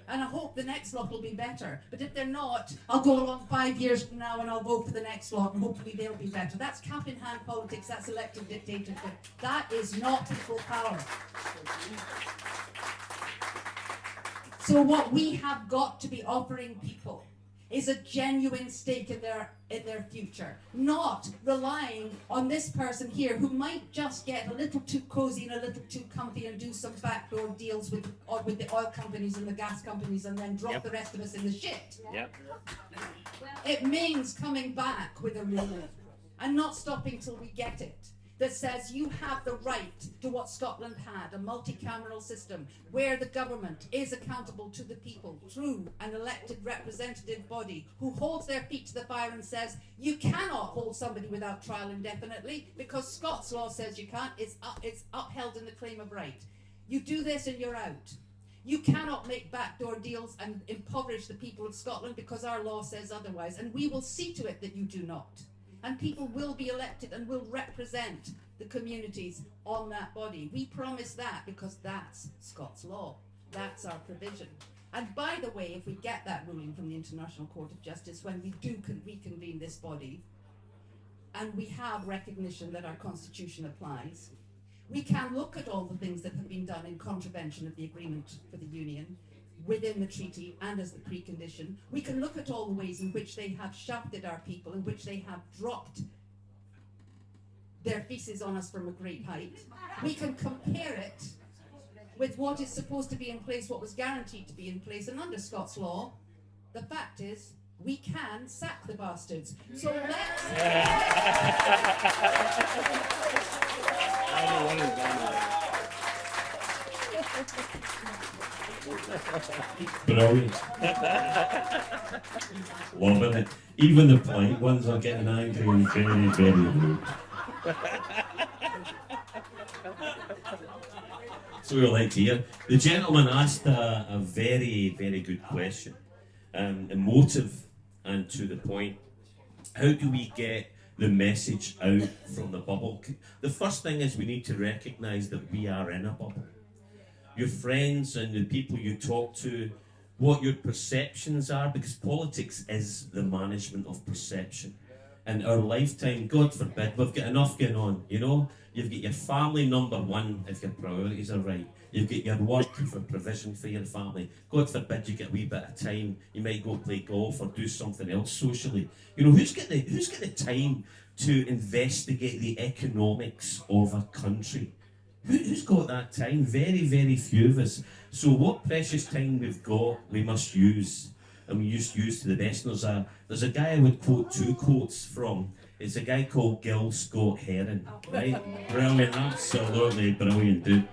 And I hope the next lot will be better. But if they're not, I'll go along 5 years from now and I'll vote for the next lot and hopefully they'll be better. That's cap-in-hand politics, that's elected dictatorship. That is not equal power. So what we have got to be offering people is a genuine stake in their future, not relying on this person here who might just get a little too cozy and a little too comfy and do some backdoor deals with the oil companies and the gas companies and then drop the rest of us in the shit. It means coming back with a ruling and not stopping till we get it. That says you have the right to what Scotland had, a multi-cameral system where the government is accountable to the people through an elected representative body who holds their feet to the fire and says you cannot hold somebody without trial indefinitely because Scots law says you can't. It's upheld in the claim of right. You do this and you're out. You cannot make backdoor deals and impoverish the people of Scotland because our law says otherwise, and we will see to it that you do not. And people will be elected and will represent the communities on that body. We promise that because that's Scots law. That's our provision. And by the way, if we get that ruling from the International Court of Justice, when we do reconvene this body, and we have recognition that our constitution applies, we can look at all the things that have been done in contravention of the agreement for the Union, within the treaty and as the precondition. We can look at all the ways in which they have shafted our people, in which they have dropped their feces on us from a great height. We can compare it with what is supposed to be in place, what was guaranteed to be in place, and under Scots law, the fact is, we can sack the bastards. So let's... Brilliant. Loving it. Even the polite ones are getting angry and very, very rude. So we like to hear. The gentleman asked a very, very good question. Emotive and to the point. How do we get the message out from the bubble? The first thing is we need to recognise that we are in a bubble. Your friends and the people you talk to, what your perceptions are, because politics is the management of perception. In our lifetime, God forbid, we've got enough going on, you know? You've got your family number one if your priorities are right. You've got your work for provision for your family. God forbid you get a wee bit of time. You might go play golf or do something else socially. You know, who's got the time to investigate the economics of a country? Who's got that time? Very, very few of us. So what precious time we've got, we must use. And we just use to the best. And there's a guy I would quote two quotes from. It's a guy called Gil Scott Heron. Right? Brilliant, absolutely brilliant dude.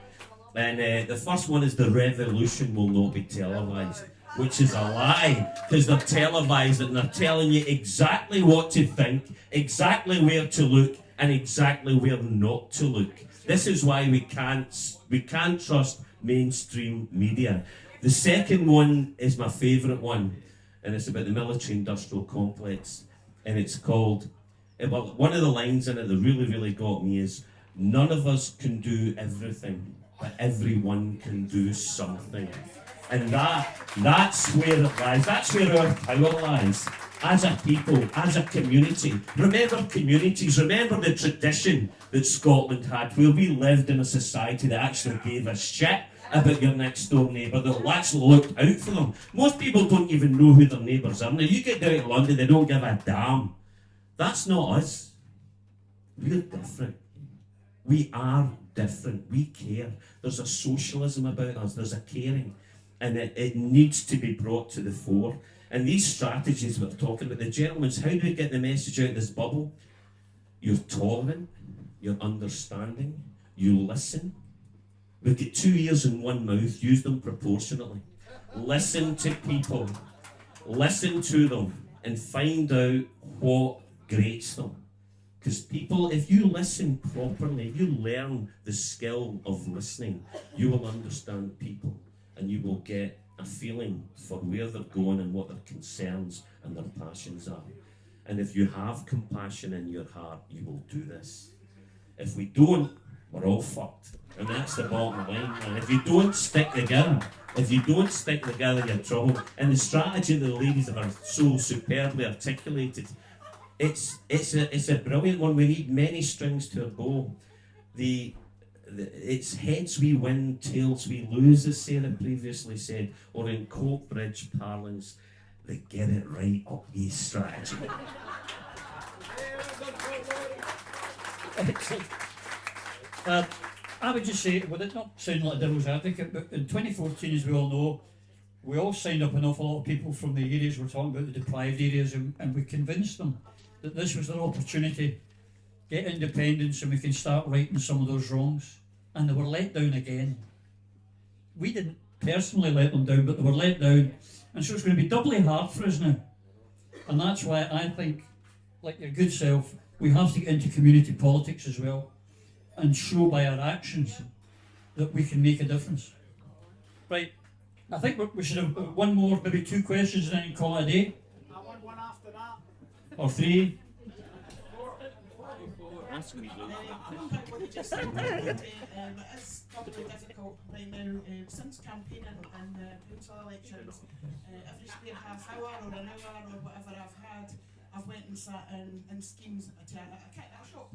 And the first one is the revolution will not be televised. Which is a lie, because they're televised and they're telling you exactly what to think, exactly where to look, and exactly where not to look. This is why we can't trust mainstream media. The second one is my favourite one, and it's about the military-industrial complex, and it's called, well, one of the lines in it that really, really got me is, none of us can do everything, but everyone can do something. And that's where it lies, that's where our power lies. As a people, as a community. Remember communities, remember the tradition that Scotland had, where we lived in a society that actually gave a shit about your next door neighbour, that actually looked out for them. Most people don't even know who their neighbours are. Now you get down to London, they don't give a damn. That's not us. We're different. We are different. We care. There's a socialism about us, there's a caring. And it needs to be brought to the fore. And these strategies we're talking about, the gentlemen's, how do we get the message out of this bubble? You're tolerant, you're understanding, you listen. We've got 2 ears and one mouth, use them proportionately. Listen to people, listen to them, and find out what grates them. Because people, if you listen properly, if you learn the skill of listening, you will understand people. And you will get a feeling for where they're going and what their concerns and their passions are. And if you have compassion in your heart, you will do this. If we don't, we're all fucked. And that's the bottom line. And if you don't stick together, you're trouble. And the strategy that the ladies have so superbly articulated, it's a brilliant one. We need many strings to our bow. It's heads we win, tails we lose, as Sarah previously said, or in Coatbridge parlance, the get it right up ye strategy. I would just say, with it not sounding like a devil's advocate, but in 2014, as we all know, we all signed up an awful lot of people from the areas we're talking about, the deprived areas, and we convinced them that this was their opportunity, get independence, and we can start righting some of those wrongs. And they were let down again. We didn't personally let them down, but they were let down. And so it's going to be doubly hard for us now. And that's why I think, like your good self, we have to get into community politics as well and show by our actions that we can make a difference. Right, I think we should have one more, maybe 2 questions and then call it a day. I want one after that. Or 3. It's probably difficult right now. Since campaigning and the council elections, every spare half hour or an hour or whatever I've had, I've went and sat in schemes to a shop.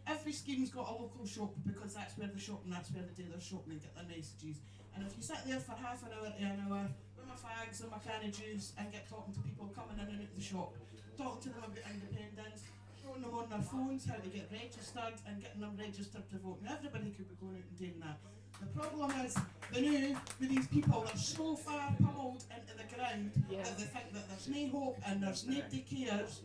Every scheme's got a local shop because that's where they shop and that's where they do their shopping and get their messages. And if you sit there for half an hour to an hour my fags or my can of juice and get talking to people coming in and out of the shop, talking to them about independence, showing them on their phones how to get registered and getting them registered to vote. And everybody could be going out and doing that. The problem is, the new, with these people, they're so far pummeled into the ground that they think that there's no hope and there's nobody cares.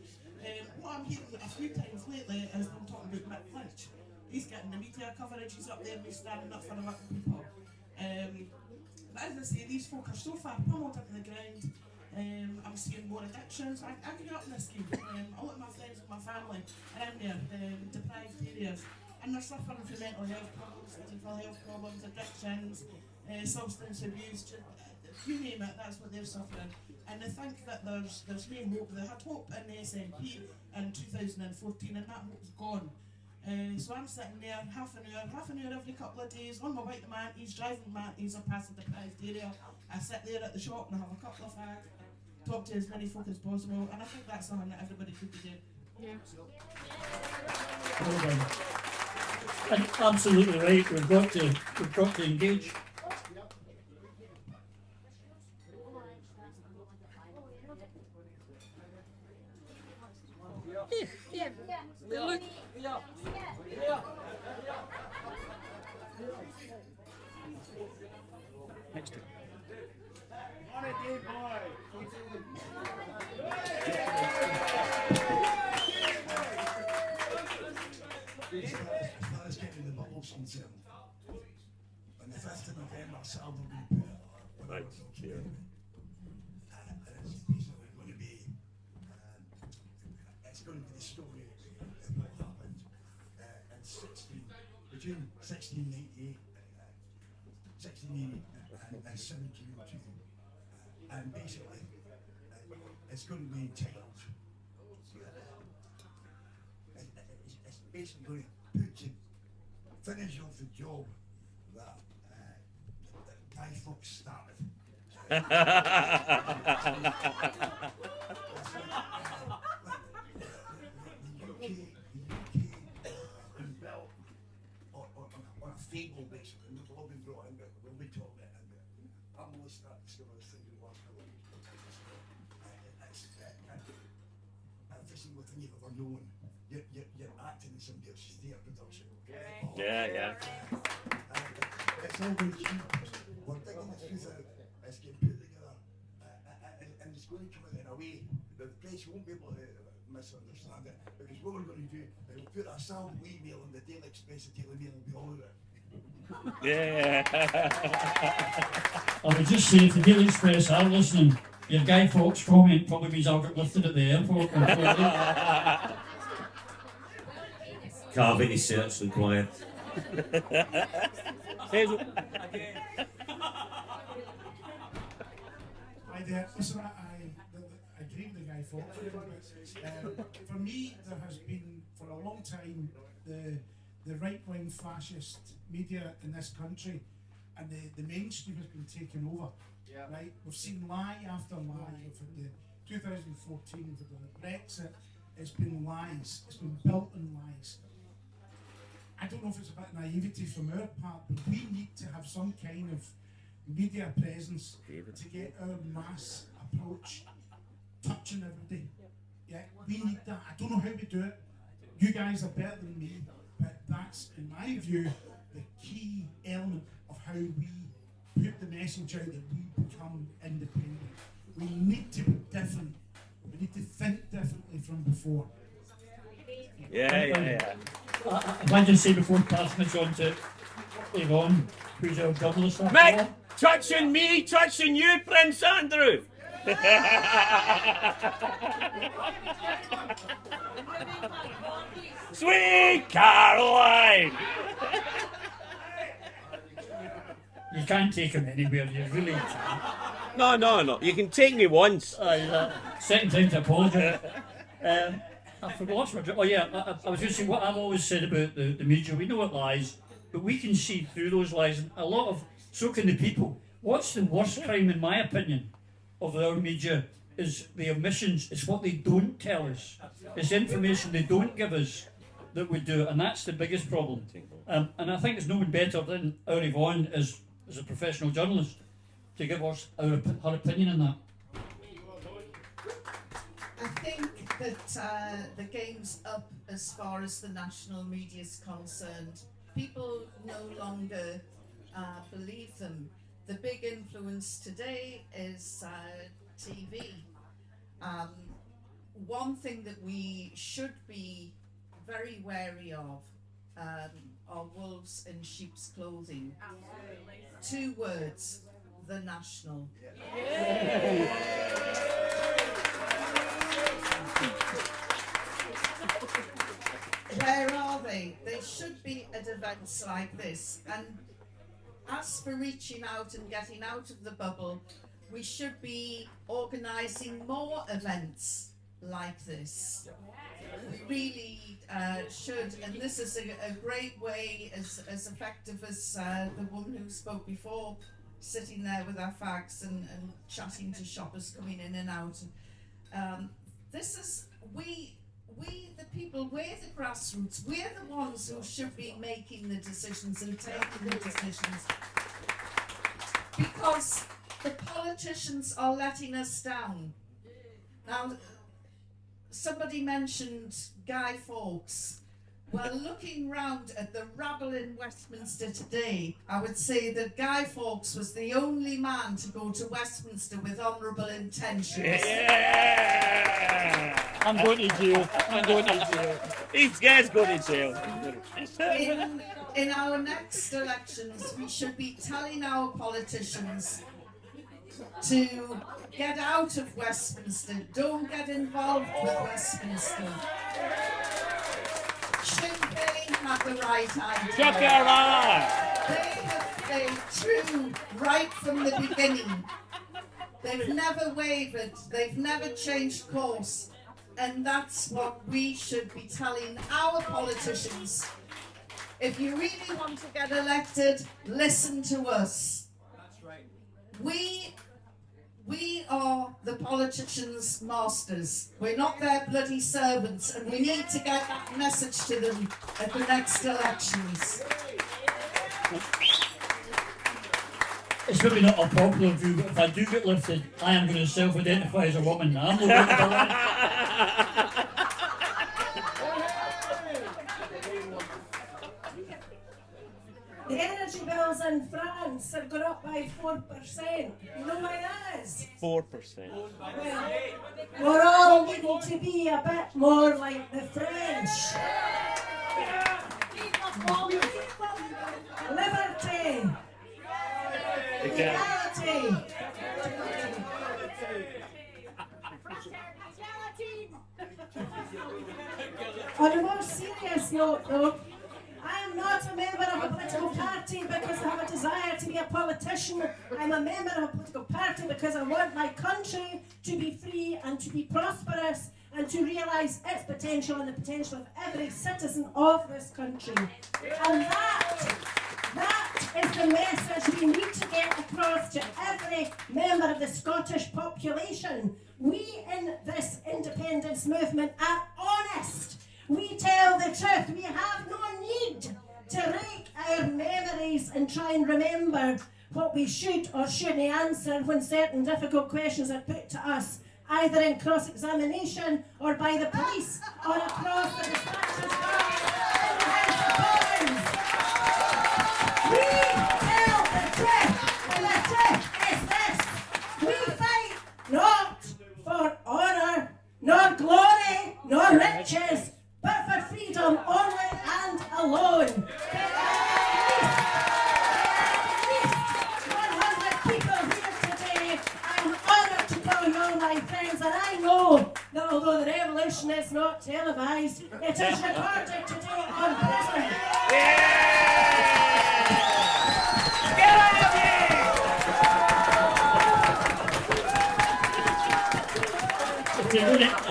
What I'm hearing a few times lately is them talking about Mick Lynch. He's getting the media coverage, he's up there, he's standing up for the working people. But as I say, these folk are so far pummeled into the ground. I'm seeing more addictions. I grew up in this scheme. A lot of my friends and my family are in there, deprived areas. And they're suffering from mental health problems, physical health problems, addictions, substance abuse, you name it, that's what they're suffering. And they think that there's no hope. They had hope in the SNP in 2014 and that hope's gone. So I'm sitting there half an hour every couple of days on my way to Manties, driving Manties up past the deprived area. I sit there at the shop and I have a couple of fags, talk to as many folk as possible, and I think that's something that everybody could be doing. Well done. And absolutely right. We've got to engage. Next to Let's get to the bubbles concerned. On the 5th of November, Sal will be put Right. it's basically going to be it's going to be the story of what happened between 1698 and 1702, and basically it's going to be entitled. It's basically going to put to finish off the job that Guy Fawkes started. The UK has been built on a fable, basically. We've all been brought in, but we'll be talking about it. I'm going to start discovering this thing in the last couple of weeks. Everything within you've ever known, you're acting in somebody else's theatre production. Yeah. It's all very cheap. We're digging the truth out. It's getting put together, and it's going to come out in a way that the press won't be able to misunderstand it. Because what we're going to do is we'll put a sample email in the Daily Express, the Daily Mail will be all over it. Yeah. I would just say, if the Daily Express are listening, your Guy Fawkes comment probably means I'll get lifted at the airport. Cavity search required. Listen, I agree with the Guy Fawkes. For me, there has been, for a long time, the right-wing fascist media in this country, and the mainstream has been taken over. Right? We've seen lie after lie. We've had the 2014, we've had the Brexit. It's been lies. It's been built on lies. I don't know if it's a bit of naivety from our part, but we need to have some kind of media presence to get our mass approach touching everybody. Yeah, we need that. I don't know how we do it. You guys are better than me, but that's, in my view, the key element of how we put the message out that we become independent. We need to be different. We need to think differently from before. Yeah. If I just say before passing it on to Yvonne, who's our journalist after Mick, all. touching me, touching you, Prince Andrew. Sweet Caroline. You can't take him anywhere, you really can't. No. You can take me once. Second time to apologise. I forgot what I was going to say what I've always said about the media. We know it lies, but we can see through those lies, and so can the people. What's the worst crime, in my opinion, of our media is the omissions. It's what they don't tell us. It's information they don't give us that we do, and that's the biggest problem. And I think there's no one better than our Yvonne as a professional journalist to give us her opinion on that. I think that the game's up as far as the national media is concerned. People no longer believe them. The big influence today is TV. One thing that we should be very wary of are wolves in sheep's clothing. Absolutely. 2 words, the national. Where are they? They should be at events like this. And as for reaching out and getting out of the bubble, we should be organising more events like this. We really should, and this is a great way, as effective as the woman who spoke before, sitting there with our fags and chatting to shoppers coming in and out. This is, we the people, we're the grassroots, we're the ones who should be making the decisions and taking the decisions. Because the politicians are letting us down. Now, somebody mentioned Guy Fawkes. Well, looking round at the rabble in Westminster today, I would say that Guy Fawkes was the only man to go to Westminster with honourable intentions. Yeah! I'm going to jail. I'm going to jail. These guys go to jail. In our next elections, we should be telling our politicians to get out of Westminster. Don't get involved with Westminster. Sinn Féin have the right idea. Chuck it around. They have stayed true right from the beginning. They've never wavered. They've never changed course. And that's what we should be telling our politicians. If you really want to get elected, listen to us. That's right. We are the politicians' masters. We're not their bloody servants, and we need to get that message to them at the next elections. It's maybe not a popular view, but if I do get lifted, I am going to self-identify as a woman. I'm not going to be The energy bills in France are going up by 4%. You know why that is? 4%. Well, we're all needing to be a bit more like the French. Liberty. Equality. On a more serious note, though, I am not a member of a political party because I have a desire to be a politician. I'm a member of a political party because I want my country to be free and to be prosperous and to realise its potential and the potential of every citizen of this country. And that is the message we need to get across to every member of the Scottish population. We in this independence movement are honest. We tell the truth. We have no need to rake our memories and try and remember what we should or shouldn't answer when certain difficult questions are put to us, either in cross-examination or by the police or across the dispatches box in the House of Commons. We tell the truth, and the truth is this. We fight not for honour, nor glory, nor riches, but for freedom only and alone. There are at least 100 people here today. I'm honoured to call you all my friends, and I know that although the revolution is not televised, it is recorded today on Prism. I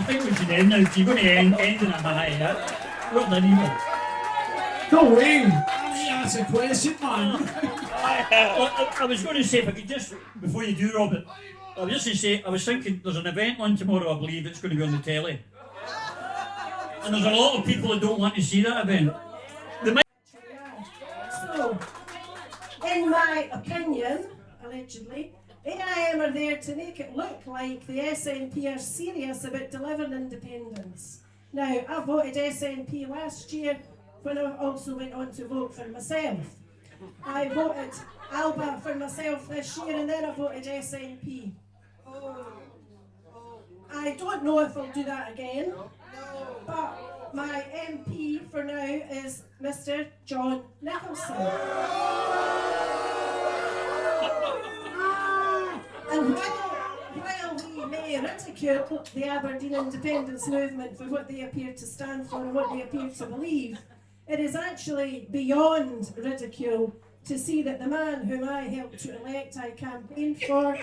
think we should end now. If you're going to end in a high, well done, Eva. Go away! That's a question, man. I was going to say, if I could just, before you do, Robert, I was just going to say, I was thinking there's an event on tomorrow, I believe, it's going to be on the telly. And there's a lot of people that don't want to see that event. So, in my opinion, allegedly, AIM are there to make it look like the SNP are serious about delivering independence. Now, I voted SNP last year when I also went on to vote for myself. I voted Alba for myself this year and then I voted SNP. I don't know if I'll do that again, but my MP for now is Mr. John Nicholson. And while we may ridicule the Aberdeen independence movement for what they appear to stand for and what they appear to believe, it is actually beyond ridicule to see that the man whom I helped to elect, I campaigned for,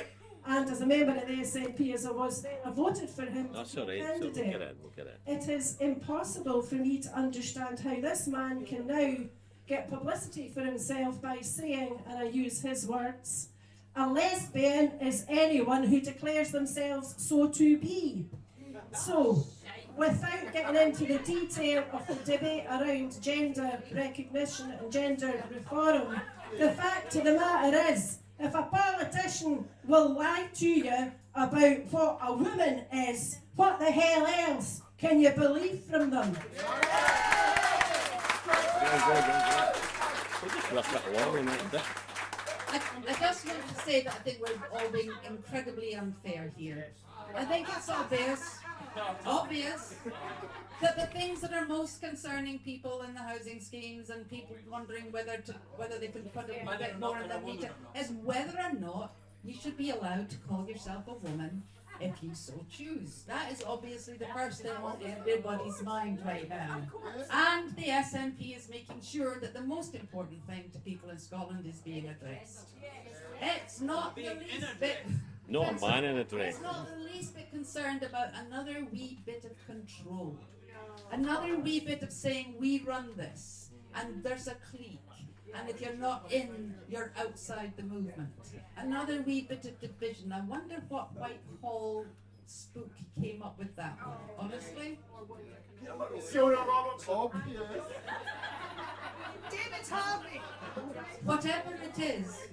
and as a member of the SNP as I was then, I voted for him That's to all be right. So candidate. we'll get it. It is impossible for me to understand how this man can now get publicity for himself by saying, and I use his words, a lesbian is anyone who declares themselves so to be. So, without getting into the detail of the debate around gender recognition and gender reform, the fact of the matter is, if a politician will lie to you about what a woman is, what the hell else can you believe from them? I just want to say that I think we're all being incredibly unfair here. I think it's obvious that the things that are most concerning people in the housing schemes and people wondering whether they can put a bit more in their meter is whether or not you should be allowed to call yourself a woman if you so choose. That is obviously the first thing on everybody's mind right now. And the SNP is making sure that the most important thing to people in Scotland is being addressed. It's not the least bit... Not a man in a dress. It's not the least bit concerned about another wee bit of control. Another wee bit of saying, we run this, and there's a clique. And if you're not in, you're outside the movement. Another wee bit of division. I wonder what Whitehall spook came up with that one, honestly. David Harvey. Whatever it is,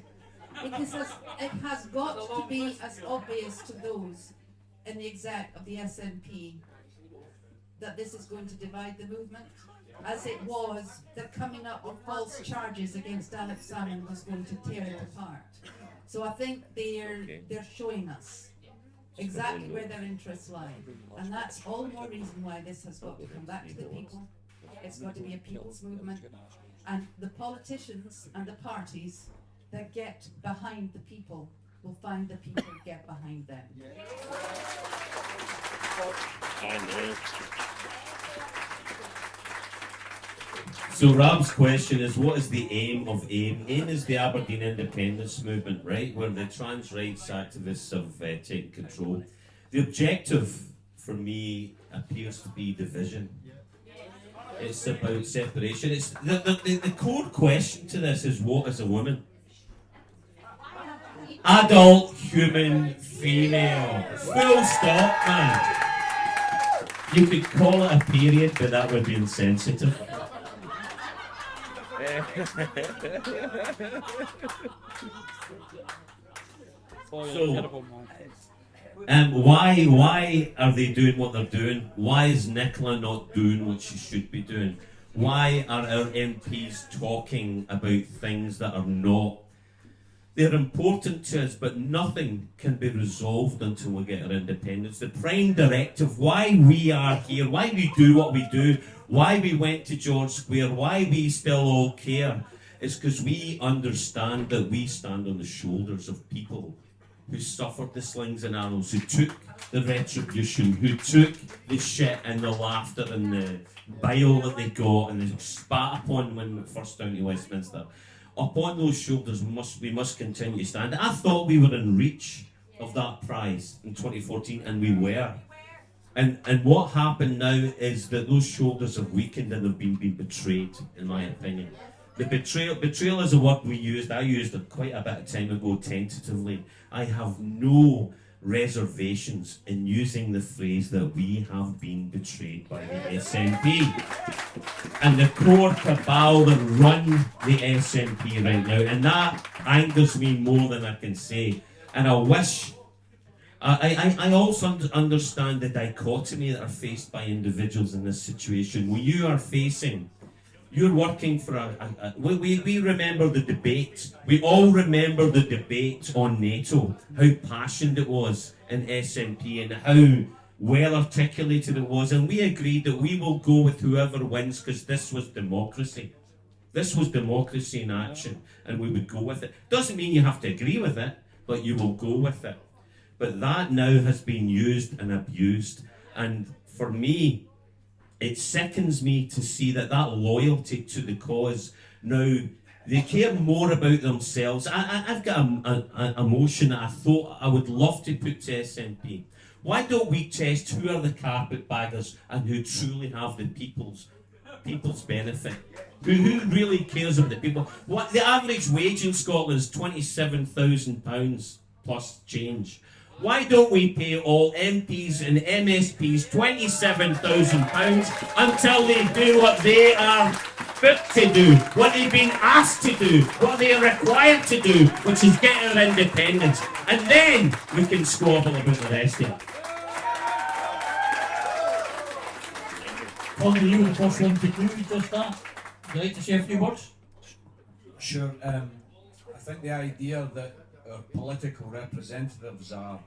it has got to be as obvious to those in the exec of the SNP that this is going to divide the movement, as it was that coming up with false charges against Alex Salmon was going to tear it apart. So I think they're showing us exactly where their interests lie, and that's all the more reason why this has got to come back to the people. It's got to be a people's movement, and the politicians and the parties that get behind the people will find the people get behind them. So Rab's question is, what is the aim of AIM? AIM is the Aberdeen independence movement, right, where the trans rights activists have taken control. The objective, for me, appears to be division. It's about separation. It's the core question to this is, what is a woman? Adult, human, female. Full stop, man. You could call it a period, but that would be insensitive. So, why are they doing what they're doing? Why is Nicola not doing what she should be doing? Why are our MPs talking about things that are not? They're important to us, but nothing can be resolved until we get our independence. The prime directive, why we are here, why we do what we do, why we went to George Square, why we still all care, is because we understand that we stand on the shoulders of people who suffered the slings and arrows, who took the retribution, who took the shit and the laughter and the bile that they got and they spat upon when we first down to Westminster. Upon those shoulders we must continue to stand. I thought we were in reach of that prize in 2014, and we were. And what happened now is that those shoulders have weakened and they've been betrayed, in my opinion. The betrayal is a word we used. I used it quite a bit of time ago, tentatively. I have no reservations in using the phrase that we have been betrayed by the SNP. And the core cabal that run the SNP right now, and that angers me more than I can say. And I wish. I also understand the dichotomy that are faced by individuals in this situation. When you are facing, you're working for we remember the debate. We all remember the debate on NATO, how passionate it was in SNP and how well articulated it was. And we agreed that we will go with whoever wins because this was democracy. This was democracy in action, and we would go with it. Doesn't mean you have to agree with it, but you will go with it. But that now has been used and abused. And for me, it sickens me to see that loyalty to the cause, now they care more about themselves. I've got a motion that I thought I would love to put to SNP. Why don't we test who are the carpetbaggers and who truly have the people's benefit? Who really cares about the people? What the average wage in Scotland is £27,000 plus change. Why don't we pay all MPs and MSPs £27,000 until they do what they are fit to do, what they've been asked to do, what they are required to do, which is get our independence, and then we can squabble about the rest of it. Connie, you were the first one to do just that. Would you like to say a few words? Sure. I think the idea that our political representatives are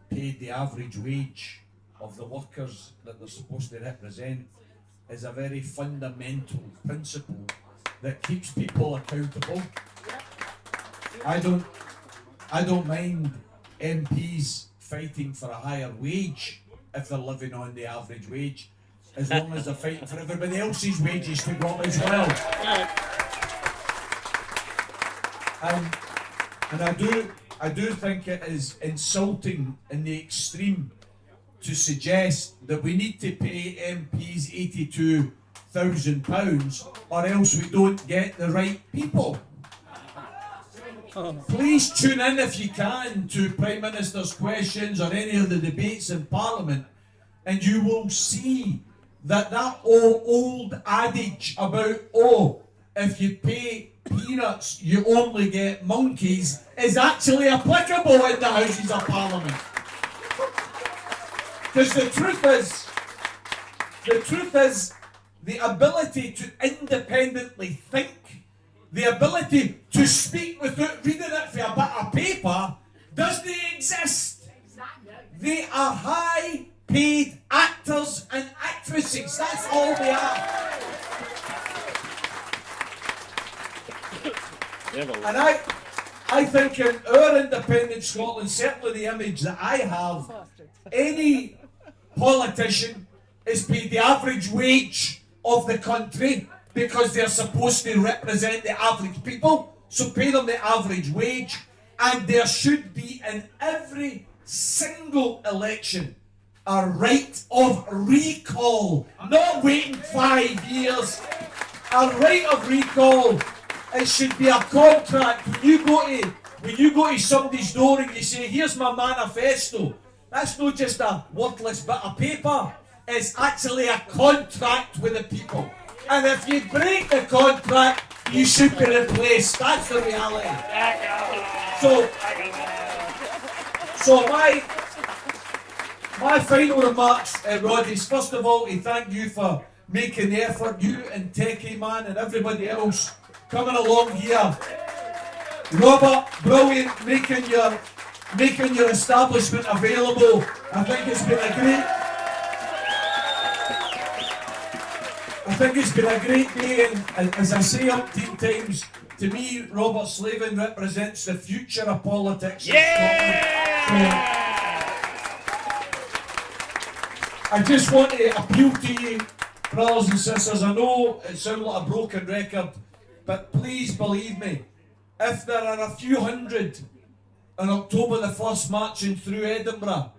paid the average wage of the workers that they're supposed to represent is a very fundamental principle that keeps people accountable. I don't mind MPs fighting for a higher wage if they're living on the average wage, as long as they're fighting for everybody else's wages to go up as well. And I do think it is insulting in the extreme to suggest that we need to pay MPs £82,000 or else we don't get the right people. Please tune in if you can to Prime Minister's questions or any of the debates in Parliament, and you will see that old adage about, if you pay peanuts you only get monkeys is actually applicable in the Houses of Parliament. Because the truth is the ability to independently think, the ability to speak without reading it for a bit of paper doesn't exist. They are high paid actors and actresses, that's all they are. And I think in our independent Scotland, certainly the image that I have, any politician is paid the average wage of the country because they're supposed to represent the average people, so pay them the average wage, and there should be in every single election a right of recall, not waiting 5 years, a right of recall. It should be a contract. When you go to somebody's door and you say, here's my manifesto, that's not just a worthless bit of paper, it's actually a contract with the people. And if you break the contract, you should be replaced. That's the reality. So my final remarks, Roddy, is first of all to thank you for making the effort, you and Techie Man and everybody else coming along here. Robert, brilliant, making your establishment available. I think it's been a great day, and as I say umpteen times, to me, Robert Slavin represents the future of politics in Scotland. I just want to appeal to you, brothers and sisters. I know it sounds like a broken record, but please believe me, if there are a few hundred on October the 1st marching through Edinburgh,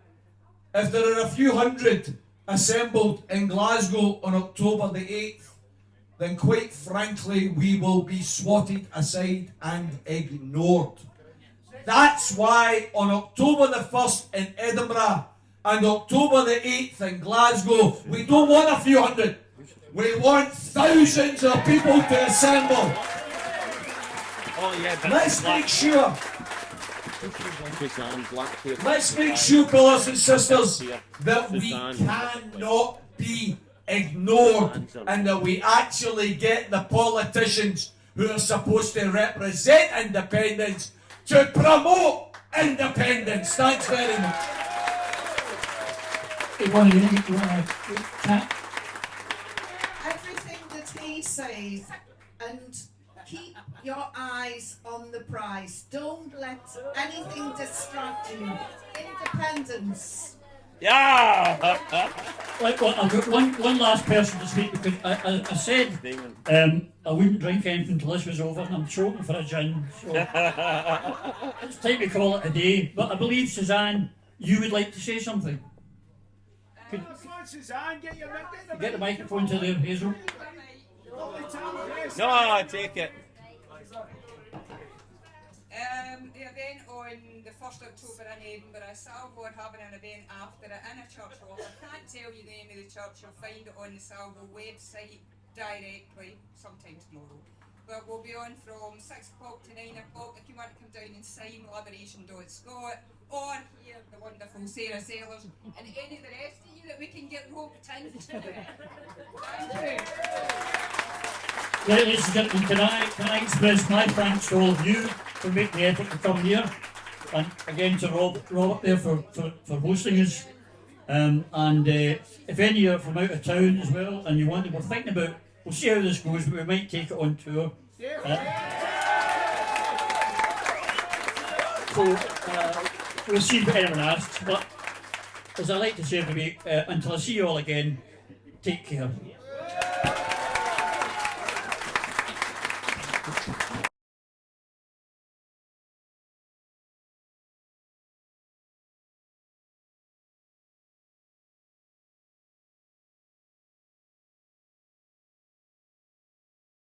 if there are a few hundred assembled in Glasgow on October the 8th, then quite frankly we will be swatted aside and ignored. That's why on October the 1st in Edinburgh and October the 8th in Glasgow, we don't want a few hundred. We want thousands of people to assemble. Let's make sure Let's make sure, brothers and sisters, that we cannot be ignored and that we actually get the politicians who are supposed to represent independence to promote independence. Thanks very much. Yvonne, you want to chat? Everything that he says, and keep your eyes on the prize. Don't let anything distract you. Independence. Yeah! Like, well, I've got one last person to speak because I said I wouldn't drink anything until this was over, and I'm choking for a gin. So it's time to call it a day. But I believe, Suzanne, you would like to say something. Could, Suzanne, get the microphone to there, Hazel. No, I take it. The event on the 1st of October in Edinburgh, Salvo are having an event after it in a church hall. I can't tell you the name of the church, you'll find it on the Salvo website directly sometime tomorrow. But we'll be on from 6 o'clock to 9 o'clock. If you want to come down and sign liberation.scot or hear the wonderful Sara Saylers and any of the rest of you that we can get roped into. Thank you. Ladies and gentlemen, can I express my thanks to all of you for making the effort to come here, and again to Robert there for hosting us. If any are from out of town as well, and we're thinking about, we'll see how this goes, but we might take it on tour. We'll see if anyone asks. But as I like to say every week, until I see you all again, take care.